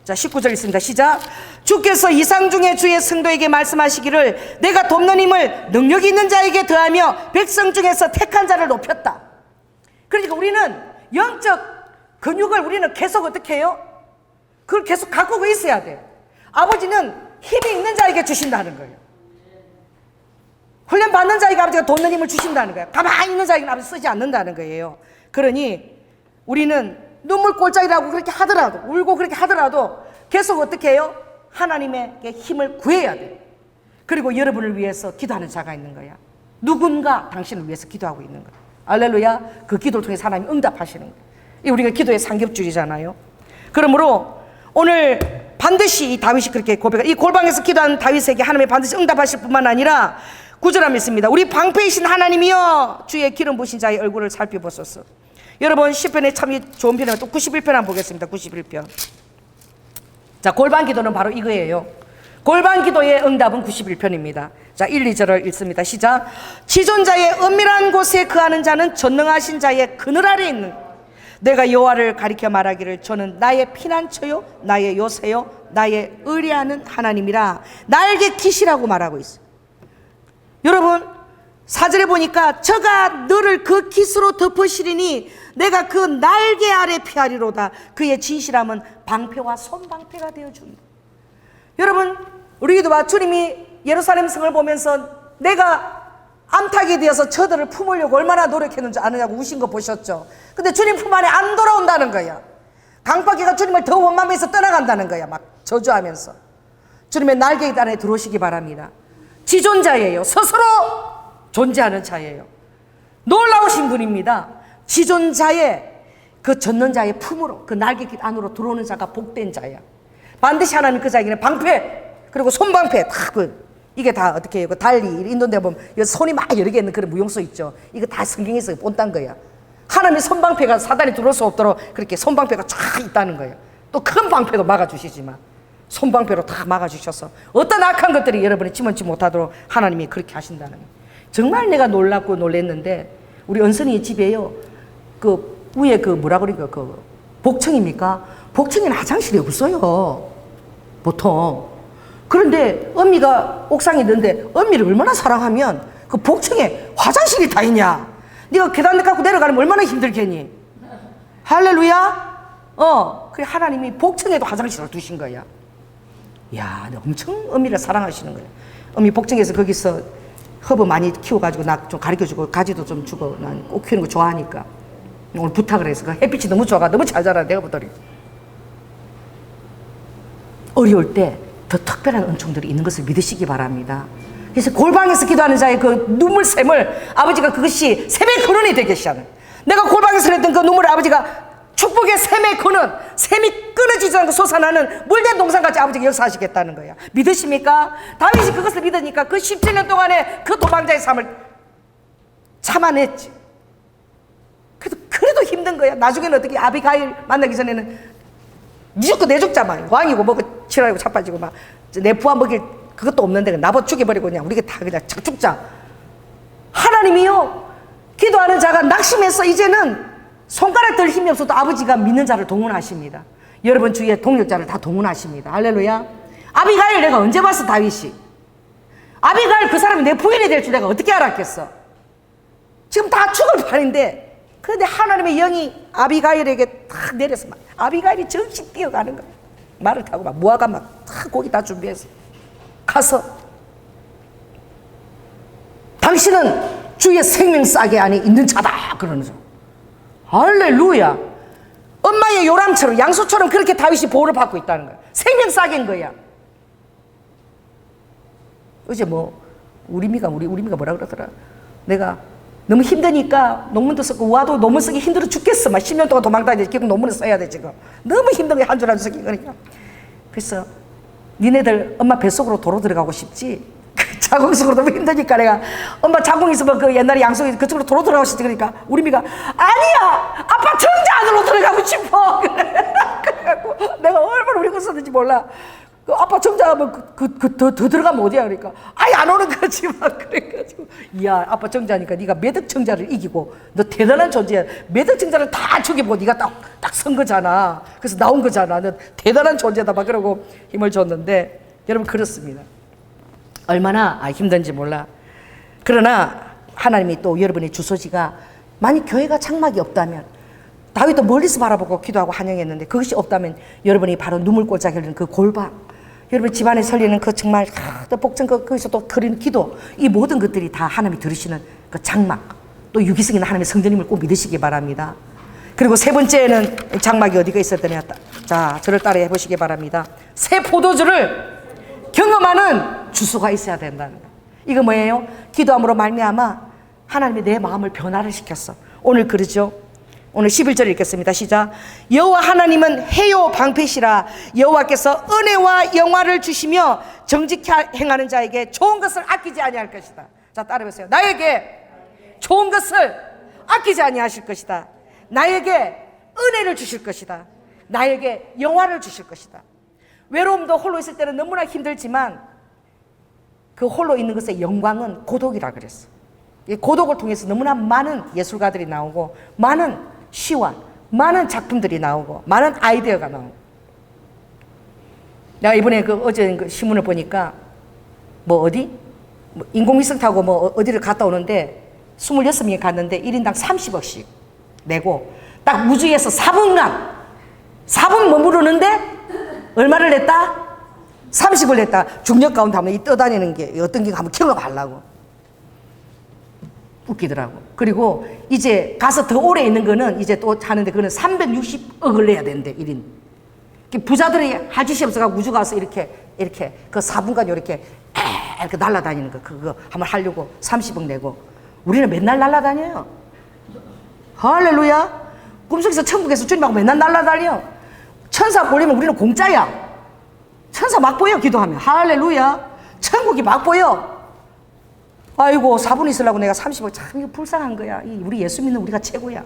자 19절 있습니다. 시작. 주께서 이상중에 주의 성도에게 말씀하시기를 내가 돕는 힘을 능력 있는 자에게 더하며 백성 중에서 택한 자를 높였다. 그러니까 우리는 영적 근육을 우리는 계속 어떻게 해요? 그걸 계속 갖고 있어야 돼. 아버지는 힘이 있는 자에게 주신다는 거예요. 훈련 받는 자에게 아버지가 돕는 힘을 주신다는 거예요. 가만히 있는 자에게는 아버지 쓰지 않는다는 거예요. 그러니 우리는 눈물 꼴짝이라고 그렇게 하더라도 울고 그렇게 하더라도 계속 어떻게 해요? 하나님에게 힘을 구해야 돼. 그리고 여러분을 위해서 기도하는 자가 있는 거야. 누군가 당신을 위해서 기도하고 있는 거야. 할렐루야. 그 기도를 통해 하나님이 응답하시는 거야. 이 우리가 기도의 삼겹줄이잖아요. 그러므로 오늘 반드시 이 다윗이 그렇게 고백을 이 골방에서 기도하는 다윗에게 하나님이 반드시 응답하실 뿐만 아니라 9절 믿습니다. 우리 방패이신 하나님이여 주의 기름 부으신 자의 얼굴을 살펴보소서. 여러분 10편에 참 좋은 편이면 또 91편 한번 보겠습니다. 91편. 자 골방 기도는 바로 이거예요. 골방 기도의 응답은 91편입니다. 자 1, 2절을 읽습니다. 시작. 지존자의 은밀한 곳에 거하는 자는 전능하신 자의 그늘 아래 있는 내가 여호와를 가리켜 말하기를 저는 나의 피난처요 나의 요새요 나의 의뢰하는 하나님이라 나에게 기시라고 말하고 있어요. 여러분 4절에 보니까 저가 너를 그 깃으로 덮으시리니 내가 그 날개 아래 피하리로다. 그의 진실함은 방패와 손방패가 되어준다. 여러분 우리 기도와 주님이 예루살렘 성을 보면서 내가 암탉이 되어서 저들을 품으려고 얼마나 노력했는지 아느냐고 우신 거 보셨죠. 근데 주님 품 안에 안 돌아온다는 거야. 강박이가 주님을 더 원망해서 떠나간다는 거야. 막 저주하면서. 주님의 날개 안에 들어오시기 바랍니다. 지존자예요. 스스로 존재하는 자예요. 놀라우신 분입니다. 지존자의 그 젖는 자의 품으로 그 날개깃 안으로 들어오는 자가 복된 자야. 반드시 하나님 그 자에게는 방패 그리고 손방패 다 이게 다 어떻게 해요? 그 달리 인도인데 보면 손이 막 여러 개 있는 그런 무용소 있죠. 이거 다 성경에서 본딴 거야. 하나님의 손방패가 사단이 들어올 수 없도록 그렇게 손방패가 쫙 있다는 거예요. 또 큰 방패도 막아주시지만 손방패로 다 막아주셔서 어떤 악한 것들이 여러분이 침언치 못하도록 하나님이 그렇게 하신다는 거예요. 정말 내가 놀랍고 놀랐는데 우리 은선이 집에요. 그 위에 그 뭐라 그러니까 그 복층입니까? 복층에는 화장실이 없어요. 보통. 그런데 언니가 옥상에 있는데 언니를 얼마나 사랑하면 그 복층에 화장실이 다 있냐? 네가 계단 갖고 내려가면 얼마나 힘들겠니? 할렐루야? 그래 하나님이 복층에도 화장실을 두신 거야. 야, 엄청 언니를 사랑하시는 거야. 언니 복층에서 거기서 허브 많이 키워가지고 나 좀 가르쳐주고 가지도 좀 주고 난 꽃 키우는 거 좋아하니까 오늘 부탁을 해서 그 햇빛이 너무 좋아가 너무 잘 자라 내가 보더니 어려울 때 더 특별한 은총들이 있는 것을 믿으시기 바랍니다. 그래서 골방에서 기도하는 자의 그 눈물샘을 아버지가 그것이 샘의 근원이 되게 하시는 내가 골방에서 했던 그 눈물을 아버지가 축복의 샘의 근원 샘이 끊어지지 않고 솟아나는 물된 동산같이 아버지가 역사하시겠다는 거야. 믿으십니까? 다윗이 그것을 믿으니까 그 17년 동안에 그 도망자의 삶을 참아냈지. 그래도 힘든 거야. 나중에는 어떻게 아비가일 만나기 전에는 무조건 내죽자만 왕이고 뭐고 치라고 자빠지고 막 내 부하 먹일 그것도 없는데 나보 죽여버리고 그냥 우리가 다 그냥 죽자. 하나님이요 기도하는 자가 낙심해서 이제는 손가락 들 힘이 없어도 아버지가 믿는 자를 동원하십니다. 여러분 주위에 동력자를 다 동원하십니다. 할렐루야. 아비가일 내가 언제 봤어? 다윗이 아비가일 그 사람이 내 부인이 될 줄 내가 어떻게 알았겠어? 지금 다 죽을 판인데 그런데 하나님의 영이 아비가일에게 탁 내려서 막 아비가일이 정신 뛰어가는 거야. 말을 타고 막 무화과 막 탁 고기 다 준비해서 가서 당신은 주의 생명싸개 안에 있는 자다 그러면서 할렐루야. 엄마의 요람처럼 양소처럼 그렇게 다윗이 보호를 받고 있다는 거야. 생명싸개인 거야. 어제 뭐 우리미가 뭐라 그러더라. 내가 너무 힘드니까 논문도 쓰고 와도 논문 쓰기 힘들어 죽겠어. 막 10년 동안 도망다니는데 결국 논문을 써야 돼 지금. 너무 힘든 게 한 줄 한 줄 쓰기 그러니까. 그래서 니네들 엄마 뱃속으로 도로 들어가고 싶지? 자궁 속으로 너무 힘드니까 내가 엄마 자궁 있으면 그 옛날에 양속에 그쪽으로 도로 들어가고 싶지 그러니까 우리 미가 아니야 아빠 정자 안으로 들어가고 싶어. 그래갖고 내가 얼마나 우리 웃었는지 몰라. 그 아빠 정자하면 더 들어가면 어디야 그러니까 아예 안 오는 거지 막 그래가지고 이야 아빠 정자니까 네가 매덕 정자를 이기고 너 대단한 존재야. 매덕 정자를 다 죽여보고 네가 딱 선 거잖아. 그래서 나온 거잖아. 너 대단한 존재다 막 그러고 힘을 줬는데 여러분 그렇습니다. 얼마나 힘든지 몰라. 그러나 하나님이 또 여러분의 주소지가 만약 교회가 장막이 없다면 다윗도 멀리서 바라보고 기도하고 환영했는데 그것이 없다면 여러분이 바로 눈물골짜기 흘리는 그 골방 여러분 집안에 설리는 그 정말 또 복전 거기서 또 드리는 기도 이 모든 것들이 다 하나님이 들으시는 그 장막 또 유기성 있는 하나님의 성전임을 꼭 믿으시기 바랍니다. 그리고 세 번째는 장막이 어디가 있었더냐. 자 저를 따라 해보시기 바랍니다. 새 포도주를 경험하는 주소가 있어야 된다는 거예요. 이거 뭐예요? 기도함으로 말미암아 하나님이 내 마음을 변화를 시켰어. 오늘 그러죠. 오늘 11절 읽겠습니다. 시작. 여호와 하나님은 해요 방패시라. 여호와께서 은혜와 영화를 주시며 정직히 행하는 자에게 좋은 것을 아끼지 아니할 것이다. 자 따라해보세요. 나에게 좋은 것을 아끼지 아니하실 것이다. 나에게 은혜를 주실 것이다. 나에게 영화를 주실 것이다. 외로움도 홀로 있을 때는 너무나 힘들지만 그 홀로 있는 것의 영광은 고독이라 그랬어. 이 고독을 통해서 너무나 많은 예술가들이 나오고 많은 시와 많은 작품들이 나오고 많은 아이디어가 나오고 내가 이번에 어제 그 신문을 보니까 뭐 어디? 뭐 인공위성 타고 뭐 어디를 갔다 오는데 26명이 갔는데 1인당 30억씩 내고 딱 우주에서 4분 머무르는데 얼마를 냈다? 30을 냈다. 중력 가운데 하면 이 떠다니는 게 어떤 게 한번 경험하려고. 웃기더라고. 그리고 이제 가서 더 오래 있는 거는 이제 또 하는데 그거는 360억을 내야 되는데 1인. 부자들이 할 짓이 없어서 우주 가서 이렇게 그 4분간 이렇게 날아다니는 거 그거 한번 하려고 30억 내고 우리는 맨날 날아다녀요. 할렐루야. 꿈속에서 천국에서 주님하고 맨날 날아다녀. 천사 보려면 우리는 공짜야. 천사 막 보여 기도하면. 할렐루야. 천국이 막 보여. 아이고 4분 있으려고 내가 30억 참 이거 불쌍한 거야. 우리 예수 믿는 우리가 최고야.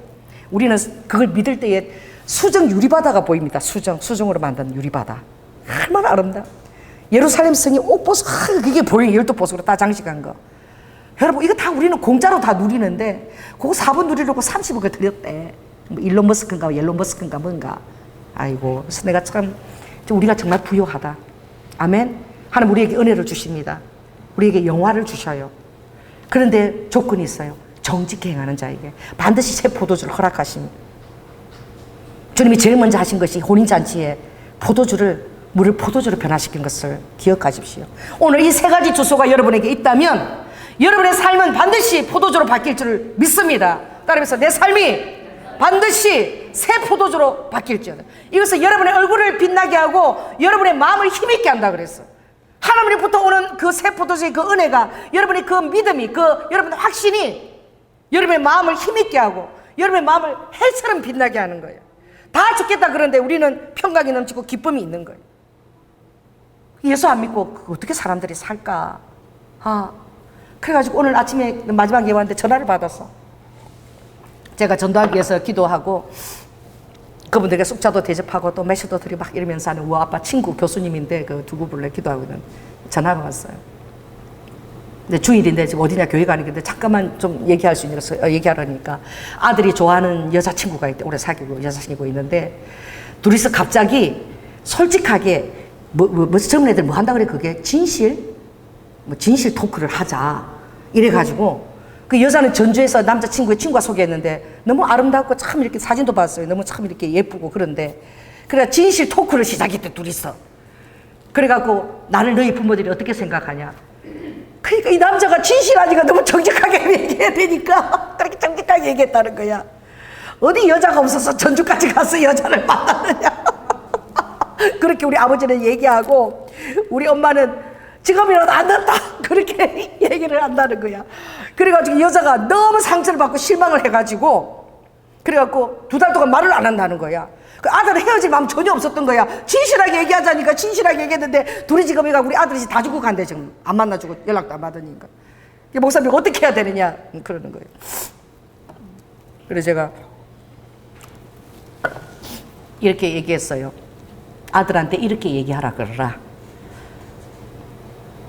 우리는 그걸 믿을 때에 수정 유리바다가 보입니다. 수정으로 만든 유리바다. 얼마나 아름다워. 예루살렘 성이 옷보석 그게 보여요. 12보석으로 다 장식한 거. 여러분 이거 다 우리는 공짜로 다 누리는데 그거 4분 누리려고 30억을 들였대. 뭐 일론 머스크인가 옐론 머스크인가 뭔가. 아이고 그래서 내가 참 우리가 정말 부유하다. 아멘. 하나님 우리에게 은혜를 주십니다. 우리에게 영화를 주셔요. 그런데 조건이 있어요. 정직히 행하는 자에게 반드시 새 포도주를 허락하십니다. 주님이 제일 먼저 하신 것이 혼인잔치에 물을 포도주로 변화시킨 것을 기억하십시오. 오늘 이 세 가지 주소가 여러분에게 있다면 여러분의 삶은 반드시 포도주로 바뀔 줄 믿습니다. 따라해서 내 삶이 반드시 새 포도주로 바뀔지어다. 이것은 여러분의 얼굴을 빛나게 하고 여러분의 마음을 힘있게 한다 그랬어. 하나님으로부터 오는 그 새 포도주의 그 은혜가 여러분의 그 믿음이 여러분의 확신이 여러분의 마음을 힘있게 하고 여러분의 마음을 헬처럼 빛나게 하는 거예요. 다 죽겠다 그런데 우리는 평강이 넘치고 기쁨이 있는 거예요. 예수 안 믿고 어떻게 사람들이 살까? 그래가지고 오늘 아침에 마지막 예배하는데 전화를 받았어. 제가 전도하기 위해서 기도하고 그분들에게 쑥자도 대접하고 또 메시도 드리고 막 이러면서 하는 우리 아빠 친구 교수님인데 그 두고 불러 기도하거든. 전화가 왔어요. 근데 주일인데 지금 어디냐 교회 가는 길인데 잠깐만 좀 얘기할 수 있냐고 얘기하라니까 아들이 좋아하는 여자친구가 있대. 오래 사귀고 여자친구가 있는데 둘이서 갑자기 솔직하게 젊은 애들 뭐 한다 그래 그게 진실 토크를 하자 이래가지고 그 여자는 전주에서 남자친구의 친구가 소개했는데 너무 아름답고 참 이렇게 사진도 봤어요. 너무 참 이렇게 예쁘고 그런데 그래 진실 토크를 시작했대 둘이서. 그래갖고 나를 너희 부모들이 어떻게 생각하냐. 그러니까 이 남자가 진실하니까 너무 정직하게 얘기해야 되니까 그렇게 정직하게 얘기했다는 거야. 어디 여자가 없어서 전주까지 가서 여자를 만나느냐. 그렇게 우리 아버지는 얘기하고 우리 엄마는 지금이라도 안 된다 그렇게 얘기를 한다는 거야. 그래가지고 여자가 너무 상처를 받고 실망을 해가지고 그래갖고 2달 동안 말을 안 한다는 거야. 그 아들은 헤어질 마음 전혀 없었던 거야. 진실하게 얘기하자니까 진실하게 얘기했는데 둘이 지금 우리 아들이 다 죽고 간대. 지금 안 만나주고 연락도 안 받으니까. 목사님 어떻게 해야 되느냐 그러는 거예요. 그래서 제가 이렇게 얘기했어요. 아들한테 이렇게 얘기하라 그러라.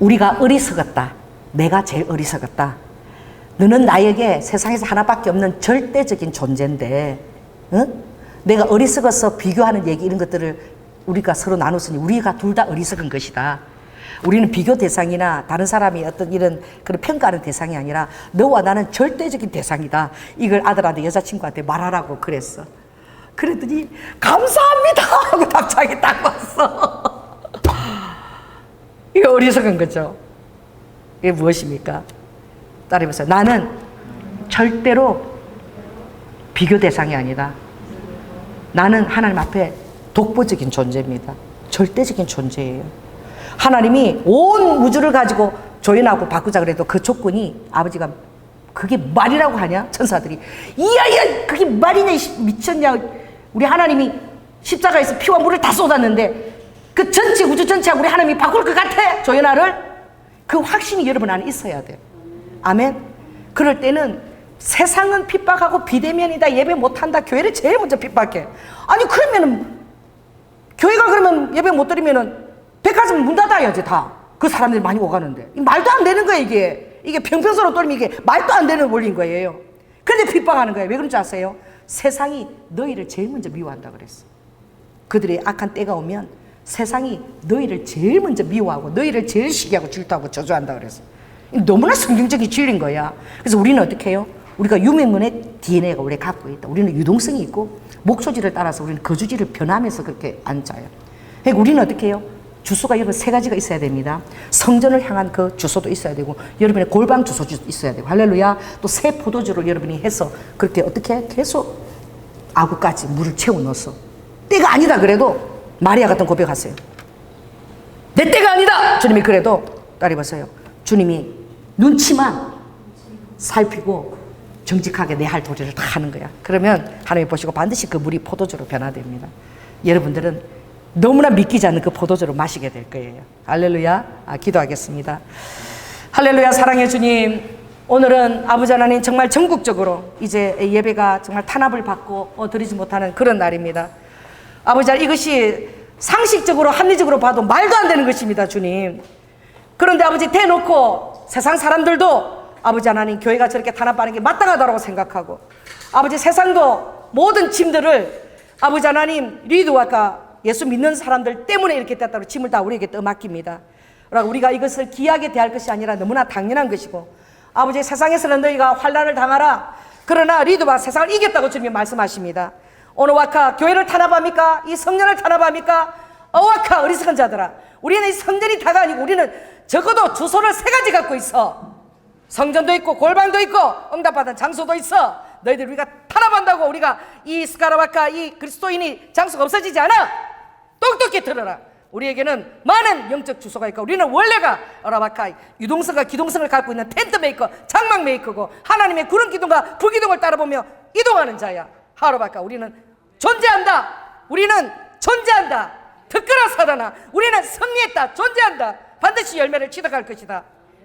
우리가 어리석었다. 내가 제일 어리석었다. 너는 나에게 세상에서 하나밖에 없는 절대적인 존재인데 내가 어리석어서 비교하는 얘기 이런 것들을 우리가 서로 나눴으니 우리가 둘 다 어리석은 것이다. 우리는 비교 대상이나 다른 사람이 어떤 이런 그런 평가하는 대상이 아니라 너와 나는 절대적인 대상이다. 이걸 아들한테 여자친구한테 말하라고 그랬어. 그랬더니 감사합니다 하고 답장이 딱 왔어. 이게 어리석은 거죠. 이게 무엇입니까? 따라해보세요. 나는 절대로 비교 대상이 아니다. 나는 하나님 앞에 독보적인 존재입니다. 절대적인 존재예요. 하나님이 온 우주를 가지고 조연하고 바꾸자 그래도 그 조건이 아버지가 그게 말이라고 하냐? 천사들이 이야 그게 말이냐 미쳤냐. 우리 하나님이 십자가에서 피와 물을 다 쏟았는데 그 전체 우주 전체하고 우리 하나님이 바꿀 것 같아 조연아를. 그 확신이 여러분 안에 있어야 돼요. 아멘. 그럴 때는 세상은 핍박하고 비대면이다 예배 못한다 교회를 제일 먼저 핍박해. 아니 그러면은 교회가 그러면 예배 못 드리면은 백화점 문 닫아야지 다. 그 사람들이 많이 오가는데 말도 안 되는 거야. 이게 평평서로 떨면 이게 말도 안 되는 원리인 거예요. 그런데 핍박하는 거예요. 왜 그런지 아세요? 세상이 너희를 제일 먼저 미워한다 그랬어. 그들의 악한 때가 오면 세상이 너희를 제일 먼저 미워하고 너희를 제일 시기하고 질투하고 저주한다 그랬어. 너무나 성경적인 진리인 거야. 그래서 우리는 어떻게 해요? 우리가 유명문의 DNA가 우리 갖고 있다. 우리는 유동성이 있고 목소지를 따라서 우리는 거주지를 변하면서 그렇게 앉아요. 그러니까 우리는 어떻게 해요? 주소가 여러분 3가지가 있어야 됩니다. 성전을 향한 그 주소도 있어야 되고 여러분의 골방 주소도 있어야 되고 할렐루야. 또 새 포도주를 여러분이 해서 그렇게 어떻게 계속 아구까지 물을 채워 넣어서 때가 아니다 그래도 마리아 같은 고백하세요. 내 때가 아니다. 주님이 그래도 따라해보세요. 주님이 눈치만 살피고 정직하게 내 할 도리를 다 하는 거야. 그러면 하나님 보시고 반드시 그 물이 포도주로 변화됩니다. 여러분들은 너무나 믿기지 않는 그 포도주를 마시게 될 거예요. 할렐루야. 기도하겠습니다. 할렐루야. 사랑의 주님, 오늘은 아버지 하나님 정말 전국적으로 이제 예배가 정말 탄압을 받고 드리지 못하는 그런 날입니다. 아버지 하나님, 이것이 상식적으로 합리적으로 봐도 말도 안 되는 것입니다. 주님. 그런데 아버지 대놓고 세상 사람들도 아버지 하나님 교회가 저렇게 탄압받는 게 마땅하다고 생각하고, 아버지 세상도 모든 짐들을 아버지 하나님 리드와 아까 예수 믿는 사람들 때문에 이렇게 됐다고 짐을 다 우리에게 떠맡깁니다. 우리가 이것을 기이하게 대할 것이 아니라 너무나 당연한 것이고, 아버지 세상에서는 너희가 환난을 당하라, 그러나 리드와 세상을 이겼다고 주님이 말씀하십니다. 오늘 와카 교회를 탄압합니까? 이 성전을 탄압합니까? 와카 어리석은 자들아, 우리는 이 성전이 다가 아니고 우리는 적어도 주소를 3가지 갖고 있어. 성전도 있고 골방도 있고 응답받은 장소도 있어. 너희들 우리가 탄압한다고 우리가 이 스가라와카 이 그리스도인이 장소가 없어지지 않아. 똑똑히 들어라. 우리에게는 많은 영적 주소가 있고, 우리는 원래가 어라바카 유동성과 기동성을 갖고 있는 텐트 메이커, 장막 메이커고, 하나님의 구름 기둥과 불기둥을 따라보며 이동하는 자야. 하루바카 우리는 존재한다. 우리는 존재한다. 듣거라 사단아, 우리는 승리했다. 존재한다. 반드시 열매를 취득할 것이다.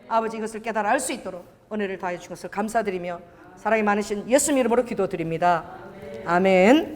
아버지, 이것을 깨달아 알 수 있도록 은혜를 다해 주신 것을 감사드리며 사랑이 많으신 예수님 이름으로 기도드립니다. 아멘.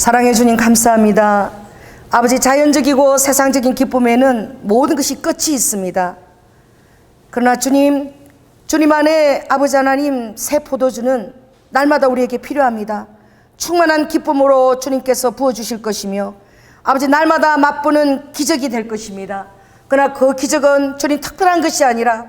사랑해 주님 감사합니다. 아버지, 자연적이고 세상적인 기쁨에는 모든 것이 끝이 있습니다. 그러나 주님 안에 아버지 하나님 새 포도주는 날마다 우리에게 필요합니다. 충만한 기쁨으로 주님께서 부어주실 것이며 아버지, 날마다 맛보는 기적이 될 것입니다. 그러나 그 기적은 주님 특별한 것이 아니라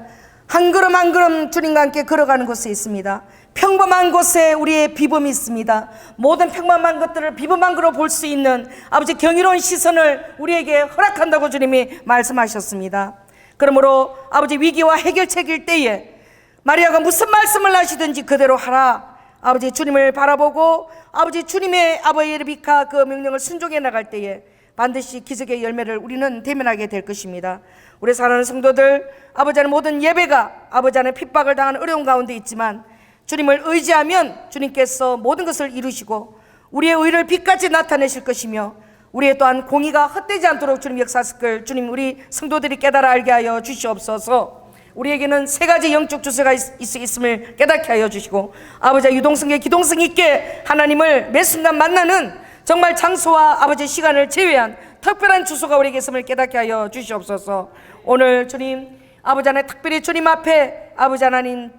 한 걸음 한 걸음 주님과 함께 걸어가는 곳에 있습니다. 평범한 곳에 우리의 비범이 있습니다. 모든 평범한 것들을 비범한 거로 볼 수 있는 아버지 경이로운 시선을 우리에게 허락한다고 주님이 말씀하셨습니다. 그러므로 아버지, 위기와 해결책일 때에 마리아가 무슨 말씀을 하시든지 그대로 하라. 아버지, 주님을 바라보고 아버지 주님의 아버이르비카 그 명령을 순종해 나갈 때에 반드시 기적의 열매를 우리는 대면하게 될 것입니다. 우리 사랑하는 성도들, 아버지 하나님 모든 예배가 아버지 하나님 핍박을 당하는 어려운 가운데 있지만 주님을 의지하면 주님께서 모든 것을 이루시고 우리의 의를 빛같이 나타내실 것이며 우리의 또한 공의가 헛되지 않도록 주님 역사하실 걸 주님 우리 성도들이 깨달아 알게 하여 주시옵소서. 우리에게는 세 가지 영적 주소가 있음을 깨닫게 하여 주시고 아버지의 유동성에 기동성 있게 하나님을 매 순간 만나는 정말 장소와 아버지 시간을 제외한 특별한 주소가 우리에게 있음을 깨닫게 하여 주시옵소서. 오늘 주님 아버지 하나님 특별히 주님 앞에 아버지 하나님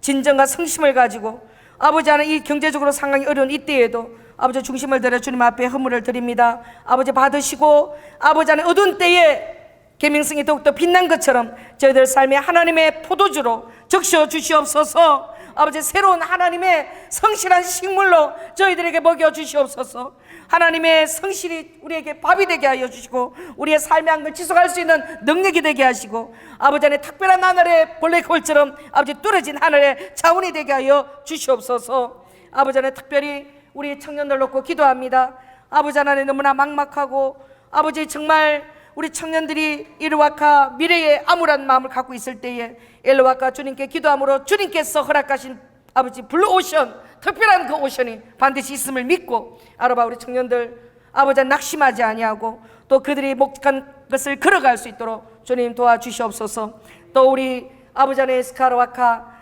진정과 성심을 가지고 아버지 하나님 이 경제적으로 상당히 어려운 이때에도 아버지 중심을 들여 주님 앞에 헌물을 드립니다. 아버지 받으시고 아버지 하나님 어두운 때에 계명성이 더욱더 빛난 것처럼 저희들 삶에 하나님의 포도주로 적셔 주시옵소서. 아버지, 새로운 하나님의 성실한 식물로 저희들에게 먹여 주시옵소서. 하나님의 성실이 우리에게 밥이 되게 하여 주시고 우리의 삶의 한걸 지속할 수 있는 능력이 되게 하시고 아버지 안에 특별한 하늘의 블랙홀처럼 아버지 뚫어진 하늘의 자원이 되게 하여 주시옵소서. 아버지 안에 특별히 우리 청년들 놓고 기도합니다. 아버지 하나님 너무나 막막하고 아버지 정말 우리 청년들이 일와카 미래에 암울한 마음을 갖고 있을 때에 엘와카 주님께 기도함으로 주님께서 허락하신 아버지 블루오션, 특별한 그 오션이 반드시 있음을 믿고 아로바 우리 청년들 아버지 낙심하지 아니하고 또 그들이 목적한 것을 걸어갈 수 있도록 주님 도와주시옵소서. 또 우리 아버지 안에 에스카르와카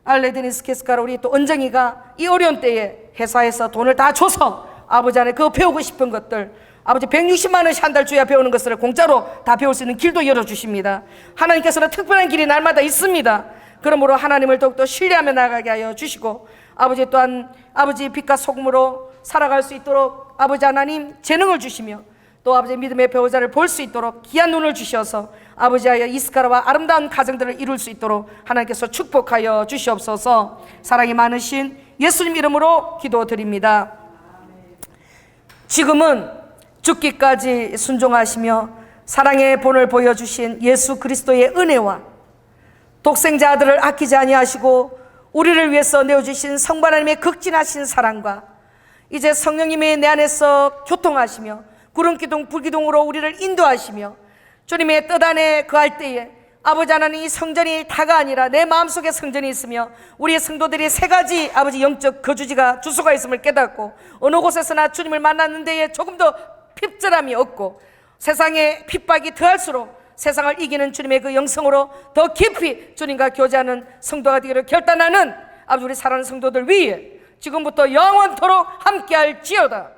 알레드니스케스카르 우리 또 은정이가 이 어려운 때에 회사에서 돈을 다 줘서 아버지 안에 그 배우고 싶은 것들 아버지 160만 원씩 한 달 줘야 배우는 것을 공짜로 다 배울 수 있는 길도 열어주십니다. 하나님께서는 특별한 길이 날마다 있습니다. 그러므로 하나님을 더욱더 신뢰하며 나가게 하여 주시고 아버지 또한 아버지 빛과 소금으로 살아갈 수 있도록 아버지 하나님 재능을 주시며 또 아버지 믿음의 배우자를 볼 수 있도록 귀한 눈을 주셔서 아버지하여 이스카라와 아름다운 가정들을 이룰 수 있도록 하나님께서 축복하여 주시옵소서. 사랑이 많으신 예수님 이름으로 기도드립니다. 지금은 죽기까지 순종하시며 사랑의 본을 보여주신 예수 그리스도의 은혜와 독생자 아들을 아끼지 아니하시고 우리를 위해서 내어주신 성부 하나님의 극진하신 사랑과 이제 성령님이 내 안에서 교통하시며 구름기둥 불기둥으로 우리를 인도하시며 주님의 뜻 안에 거할 때에 아버지 하나님 이 성전이 다가 아니라 내 마음속에 성전이 있으며 우리의 성도들이 세 가지 아버지 영적 거주지가 주소가 있음을 깨닫고 어느 곳에서나 주님을 만났는 데에 조금 더 핍절함이 없고 세상의 핍박이 더할수록 세상을 이기는 주님의 그 영성으로 더 깊이 주님과 교제하는 성도가 되기를 결단하는 아버지 우리 사랑하는 성도들 위해 지금부터 영원토록 함께할지어다.